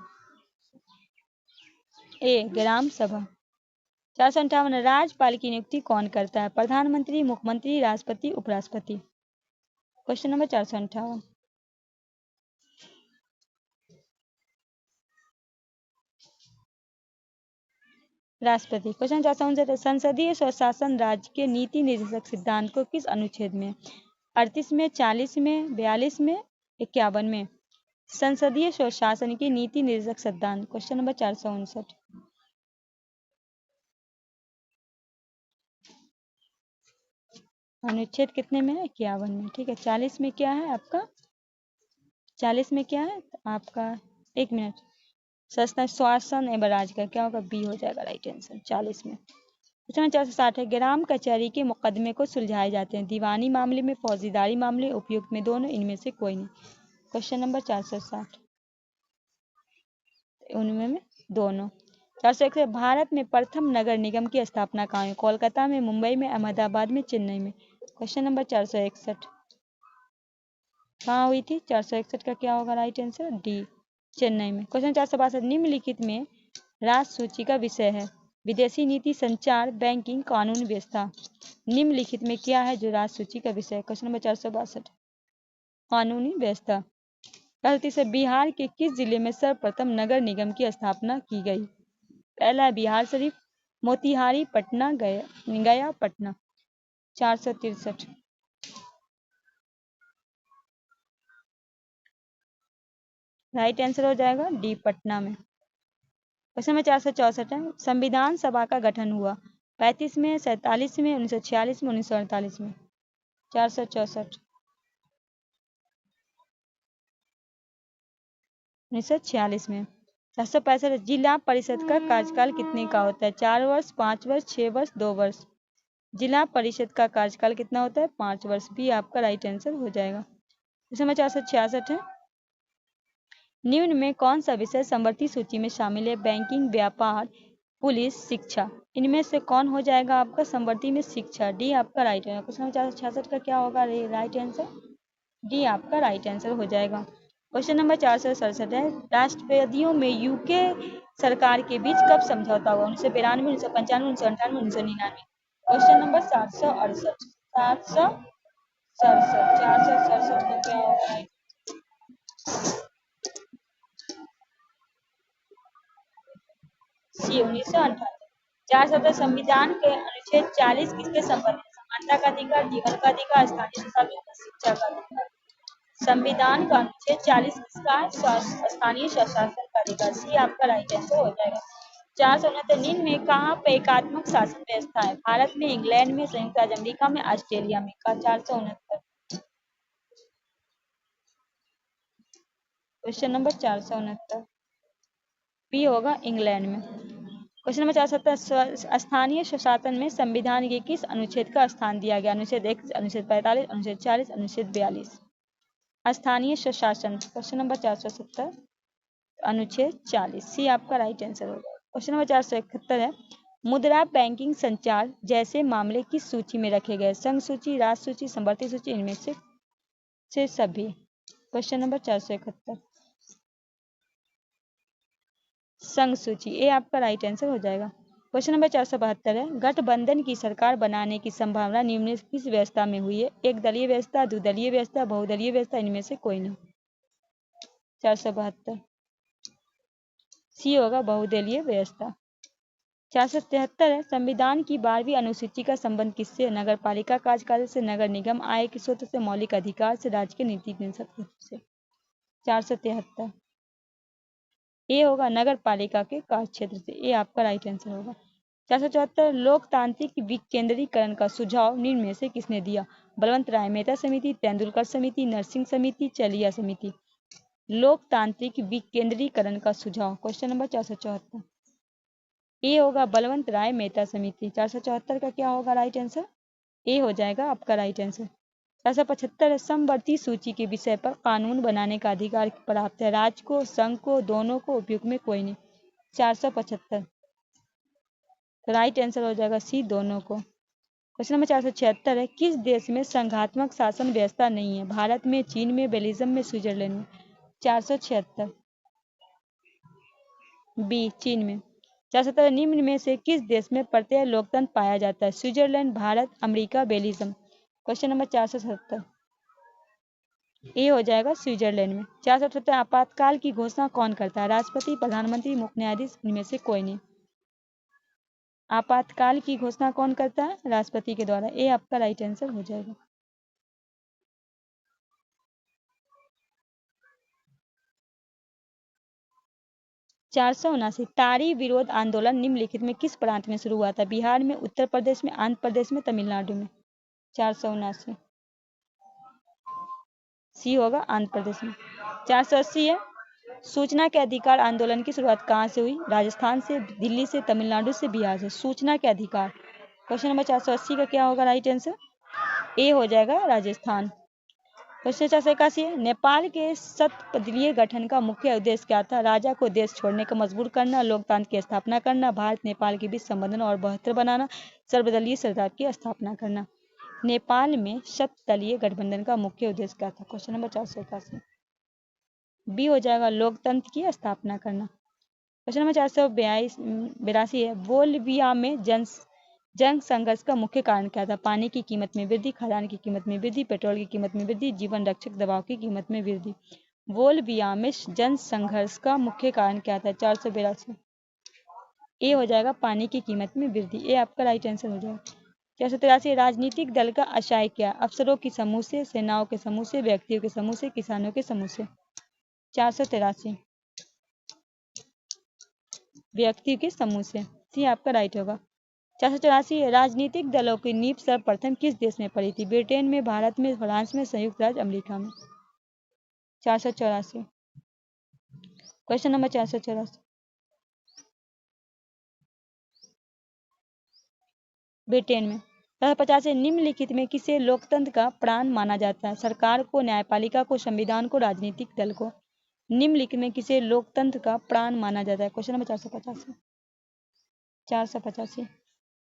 ए ग्राम सभा। 458 राज्यपाल की नियुक्ति कौन करता है? प्रधानमंत्री, मुख्यमंत्री, राष्ट्रपति, उपराष्ट्रपति। क्वेश्चन नंबर 458 राष्ट्रपति। क्वेश्चन 459 संसदीय स्वशासन राज्य के नीति निर्देशक सिद्धांत को किस अनुच्छेद में? 38 में, 40 में, 42 में, 51 में। संसदीय स्वशासन की नीति निर्देशक सिद्धांत। क्वेश्चन नंबर 459 अनुच्छेद कितने में है? 51 में। ठीक है। 40 में क्या है आपका? 40 में क्या है आपका? एक मिनट। सस्ता शासन एवं राज का क्या होगा, बी हो जाएगा राइट आंसर। 40 में। क्वेश्चन 460 है, ग्राम कचहरी के मुकदमे को सुलझाए जाते हैं दीवानी मामले में, फौजदारी मामले, उपयुक्त में, दोनों, इनमें से कोई नहीं। क्वेश्चन नंबर 460 उनमें में दोनों। 461 भारत में प्रथम नगर निगम की स्थापना कहाँ हुई, कोलकाता में, मुंबई में, अहमदाबाद में, चेन्नई में। क्वेश्चन नंबर 461 कहाँ हुई थी, 461 का क्या होगा राइट आंसर, डी, चेन्नई में। क्वेश्चन 462 निम्नलिखित में राष्ट्र सूची का विषय है, विदेशी नीति, संचार, बैंकिंग, कानून व्यवस्था। निम्नलिखित में क्या है जो राष्ट्र सूची का विषय है। क्वेश्चन नंबर 462 कानूनी व्यवस्था। गलती से बिहार के किस जिले में सर्वप्रथम नगर निगम की स्थापना की गई। पहला है बिहार शरीफ, मोतिहारी, पटना, गया, पटना। 463 राइट आंसर हो जाएगा डी, पटना में। क्वेश्चन में 464 है, संविधान सभा का गठन हुआ 35 में, 47 में, 1946 में, 1948 में। 464 1946 में। 465 जिला परिषद का कार्यकाल कितने का होता है, 4 वर्ष, 5 वर्ष, 6 वर्ष, 2 वर्ष। जिला परिषद का कार्यकाल कितना होता है, 5 वर्ष। भी आपका राइट आंसर हो जाएगा। क्वेश्चन में 466 है, निम्न में कौन सा विषय समवर्ती सूची में शामिल है, बैंकिंग, व्यापार, पुलिस, शिक्षा। इनमें से कौन हो जाएगा आपका समवर्ती में, शिक्षा, डी आपका राइट है। क्वेश्चन 466 का क्या होगा राइट आंसर, डी आपका राइट आंसर हो जाएगा। क्वेश्चन नंबर 467 है, राष्ट्रवादियों में यूके सरकार के बीच कब समझौता हुआ, 1992, 1995, 1998, 1999। क्वेश्चन नंबर 768 467 का क्या होगा राइट, सी 1998। 470 संविधान के अनुच्छेद 40 किसके संबंधित, समानता का अधिकार, जीवन का अधिकार, स्थानीय स्वशासन, शिक्षा का अधिकार। संविधान का अनुच्छेद 40 किसका है, स्थानीय स्वशासन का अधिकार। सी आपका राइट आंसर हो जाएगा। 469 निम्न में कहाँ पे एकात्मक शासन व्यवस्था है, भारत में, इंग्लैंड में, संयुक्त राज्य अमेरिका में, ऑस्ट्रेलिया में। का 469 क्वेश्चन नंबर 469 बी होगा इंग्लैंड में। क्वेश्चन नंबर 470 स्थानीय स्वशासन में संविधान के किस अनुच्छेद का स्थान दिया गया, अनुच्छेद 1, अनुच्छेद 45, अनुच्छेद 40, अनुच्छेद 42। स्थानीय स्वशासन क्वेश्चन नंबर 470 अनुच्छेद 40, सी आपका राइट आंसर होगा। क्वेश्चन नंबर 471 है, मुद्रा, बैंकिंग, संचार जैसे मामले किस सूची में रखे गए, संघ सूची, राष्ट्र सूची, समवर्ती सूची, इनमें से सभी। क्वेश्चन नंबर 471 संघ सूची, ए आपका राइट आंसर हो जाएगा। क्वेश्चन नंबर 472 है, गठबंधन की सरकार बनाने की संभावना निम्न किस व्यवस्था में हुई है, एक दलीय व्यवस्था, द्विदलीय व्यवस्था, बहुदलीय व्यवस्था, इनमें से कोई नहीं। 472 सी होगा बहुदलीय व्यवस्था। 473 है, संविधान की 12वीं अनुसूची का संबंध किससे, नगर पालिका कार्यकाल से, नगर निगम आय के स्रोत से, मौलिक अधिकार से, राज्य के नीति नियंत्रण से। 473 ए होगा नगर पालिका के कार्य क्षेत्र से, ए आपका राइट आंसर होगा। 474 लोकतांत्रिक विकेंद्रीकरण का सुझाव निम्न में से किसने दिया, बलवंत राय मेहता समिति, तेंदुलकर समिति, नरसिंह समिति, चलिया समिति। लोकतांत्रिक विकेंद्रीकरण का सुझाव क्वेश्चन नंबर 474 ए होगा बलवंत राय मेहता समिति। 474 का क्या होगा राइट आंसर, ए हो जाएगा आपका राइट आंसर। 475 समवर्ती सूची के विषय पर कानून बनाने का अधिकार प्राप्त है, राज्य को, संघ को, दोनों को, उपयुक्त में कोई नहीं। 475 राइट आंसर हो जाएगा सी, दोनों को। क्वेश्चन नंबर 476 है, किस देश में संघात्मक शासन व्यवस्था नहीं है, भारत में, चीन में, बेल्जियम में, स्विट्जरलैंड में। 476 बी, चीन में। 477 निम्न में से किस देश में प्रत्यय लोकतंत्र पाया जाता है, Switzerland, Bharat, America, Belgium. Question number 477 ए हो जाएगा स्विट्जरलैंड में। 478 आपातकाल की घोषणा कौन करता है, राष्ट्रपति, प्रधानमंत्री, मुख्य न्यायाधीश, इनमें से कोई नहीं। आपातकाल की घोषणा कौन करता है, राष्ट्रपति के द्वारा, ए आपका राइट आंसर हो जाएगा। चार सौ उनासी तारी विरोध आंदोलन निम्नलिखित में किस प्रांत में शुरू हुआ था, बिहार में, उत्तर प्रदेश में, आंध्र प्रदेश में, तमिलनाडु में। 479 सी होगा आंध्र प्रदेश में। 480 है, सूचना के अधिकार आंदोलन की शुरुआत कहाँ से हुई? राजस्थान से, दिल्ली से, तमिलनाडु से, बिहार से। सूचना के अधिकार, क्वेश्चन नंबर 480 का क्या होगा राइट आंसर? ए हो जाएगा राजस्थान। क्वेश्चन 481 है, नेपाल के शतपथीय गठन का मुख्य उद्देश्य क्या था? राजा को देश छोड़ने का मजबूर करना, लोकतंत्र की स्थापना करना, भारत नेपाल के बीच संबंधों और बेहतर बनाना, सर्वदलीय सरकार की स्थापना करना। नेपाल में शतदलीय गठबंधन का मुख्य उद्देश्य क्या था? क्वेश्चन नंबर 481 बी हो जाएगा लोकतंत्र की स्थापना करना। क्वेश्चन नंबर 482 है, बोल्विया में जंग संघर्ष का मुख्य कारण क्या था? पानी की कीमत में वृद्धि, खदान की कीमत में वृद्धि, पेट्रोल की कीमत में वृद्धि, जीवन रक्षक दवाओं की कीमत में वृद्धि। बोल्विया में जन संघर्ष का मुख्य कारण क्या था? 482 ए हो जाएगा पानी की कीमत में वृद्धि। ए आपका राइट आंसर हो जाएगा। 483 राजनीतिक दल का आशय क्या? अफसरों के समूह से, सेनाओं के समूह से, व्यक्तियों के समूह से, किसानों के समूह से। 483 व्यक्ति के समूह से। सी आपका राइट होगा। 484 राजनीतिक दलों की नींव सर्वप्रथम किस देश में पड़ी थी? ब्रिटेन में, भारत में, फ्रांस में, संयुक्त राज्य अमेरिका में। 484 क्वेश्चन नंबर 484 ब्रिटेन में। 450 निम्नलिखित में किसे लोकतंत्र का प्राण माना जाता है? सरकार को, न्यायपालिका को, संविधान को, राजनीतिक दल को। निम्नलिखित में किसे लोकतंत्र का प्राण माना जाता है? क्वेश्चन नंबर 485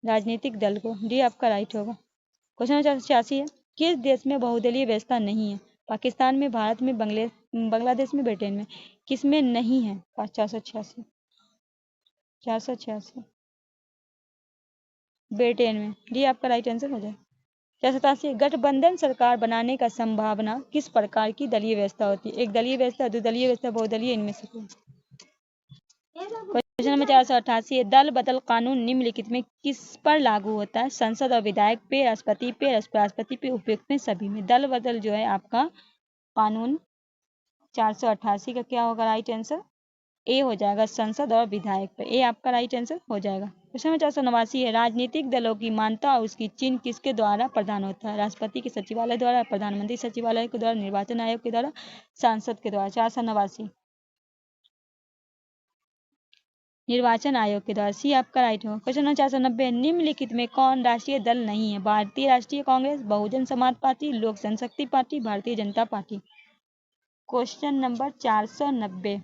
राजनीतिक दल को। डी आपका राइट होगा। क्वेश्चन नंबर 486 है, किस देश में बहुदलीय व्यवस्था नहीं है? पाकिस्तान में, भारत में, बांग्लादेश में, ब्रिटेन में। किस में नहीं है? 486 ब्रिटेन में। डी आपका राइट आंसर हो जाए। 487 गठबंधन सरकार बनाने का संभावना किस प्रकार की दलीय व्यवस्था होती है? एक दलीय व्यवस्था, द्विदलीय व्यवस्था, बहुदलीय, इनमें से कोई। क्वेश्चन नंबर 488 दल बदल कानून निम्नलिखित में किस पर लागू होता है? संसद और विधायक पे, राष्ट्रपति पे, राष्ट्रपति पे, उपयुक्त में, सभी में। दल बदल जो है आपका कानून 488 का क्या होगा राइट आंसर? ए हो जाएगा संसद और विधायक पे। ए आपका राइट आंसर हो जाएगा। क्वेश्चन नंबर 489 है, राजनीतिक दलों की मान्यता और उसकी चिन्ह किसके द्वारा प्रदान होता है? राष्ट्रपति के सचिवालय द्वारा, प्रधानमंत्री सचिवालय के द्वारा, निर्वाचन आयोग के द्वारा, सांसद के द्वारा। 489 निर्वाचन आयोग के द्वारा। सी आपका राइट हो। क्वेश्चन नंबर 490 निम्नलिखित में कौन राष्ट्रीय दल नहीं है? भारतीय राष्ट्रीय कांग्रेस, बहुजन समाज पार्टी, लोक जनशक्ति party, Bharatiya Janata party. Question number 490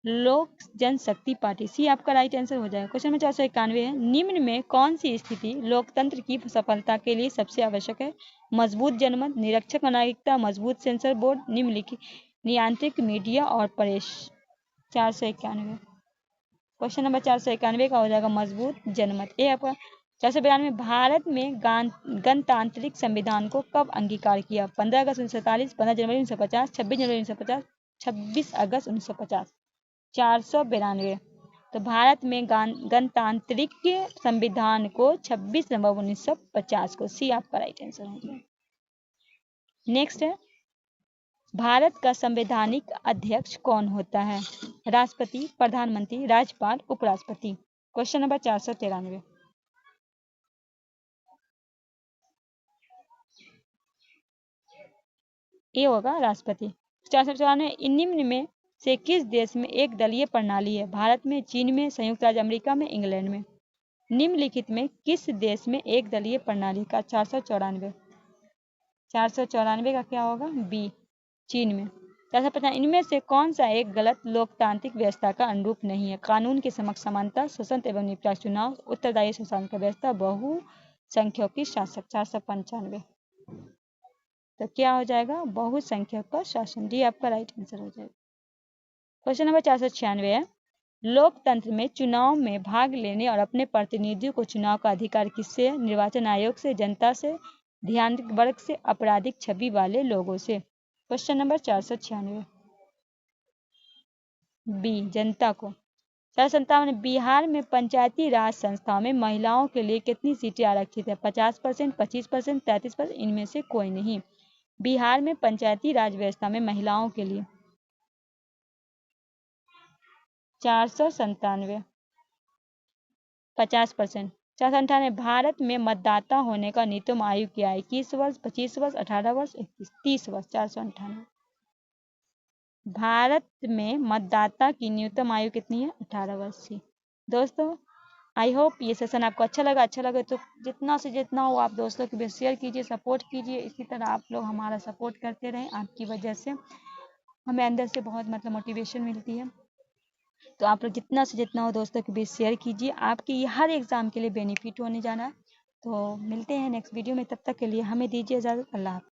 लोक जनशक्ति पार्टी। सी आपका राइट आंसर हो जाएगा। क्वेश्चन नंबर 491 है, निम्न में कौन सी स्थिति लोकतंत्र की सफलता के लिए सबसे आवश्यक है? मजबूत जनमत, निरक्षर नागरिकता, मजबूत सेंसर बोर्ड, निम्नलिखित नियंत्रित मीडिया और प्रेस। 491 क्वेश्चन नंबर 491 का हो जाएगा मजबूत जनमत। ए आपका 492 भारत में गणतांत्रिक संविधान को कब अंगीकार किया? 15 अगस्त 1947, 15 जनवरी 1950, 26 जनवरी 1950, 26 अगस्त 1950। 492 तो भारत में गणतांत्रिक संविधान को 26 नवंबर 1950 को। सी आपका राइट आंसर हो जाएगा। नेक्स्ट है, भारत का संवैधानिक अध्यक्ष कौन होता है? राष्ट्रपति, प्रधानमंत्री, राज्यपाल, उपराष्ट्रपति। क्वेश्चन नंबर 493 ये होगा राष्ट्रपति। 494 निम्न में से किस देश में एक दलीय प्रणाली है? भारत में, चीन में, संयुक्त राज्य अमेरिका में, इंग्लैंड में। निम्नलिखित में किस देश में एक दलीय प्रणाली का? 494 का क्या होगा? बी चीन में। 450 इनमें से कौन सा एक गलत लोकतांत्रिक व्यवस्था का अनुरूप नहीं है? कानून के समक्ष समानता, स्वतंत्र एवं निष्पक्ष चुनाव, उत्तरदायी शासन का व्यवस्था, बहुसंख्यक की शासक। 495 तो क्या हो जाएगा? बहुसंख्यक का शासन। डी आपका राइट आंसर हो जाएगा। क्वेश्चन नंबर 496 है, लोकतंत्र में चुनाव में भाग लेने और अपने प्रतिनिधियों को चुनाव का अधिकार किससे है? निर्वाचन आयोग से, जनता से, ध्यान वर्ग से, आपराधिक छवि वाले लोगों से। क्वेश्चन नंबर 496 बी जनता को। 457 बिहार में पंचायती राज संस्थाओं में महिलाओं के लिए कितनी सीटें आरक्षित है? 50%, 25%, 33%, इनमें से कोई नहीं। बिहार में पंचायती राज व्यवस्था में महिलाओं के लिए 497 50%। 498 भारत में मतदाता होने का न्यूनतम आयु क्या है? 21 वर्ष, 25 वर्ष, 18 वर्ष, 30 वर्ष। 498 भारत में मतदाता की न्यूनतम आयु कितनी है? 18 वर्ष की। दोस्तों आई होप ये सेशन आपको अच्छा लगे तो जितना से जितना हो आप दोस्तों के बीच शेयर कीजिए, सपोर्ट कीजिए। इसी तरह आप लोग हमारा सपोर्ट करते रहें, आपकी वजह से हमें अंदर से बहुत मोटिवेशन मिलती है। तो आप लोग जितना से जितना हो दोस्तों के बीच शेयर कीजिए, आपकी हर एग्ज़ाम के लिए बेनिफिट होने जाना है। तो मिलते हैं नेक्स्ट वीडियो में, तब तक के लिए हमें दीजिए इजाज़त। अल्लाह हाफ़िज़।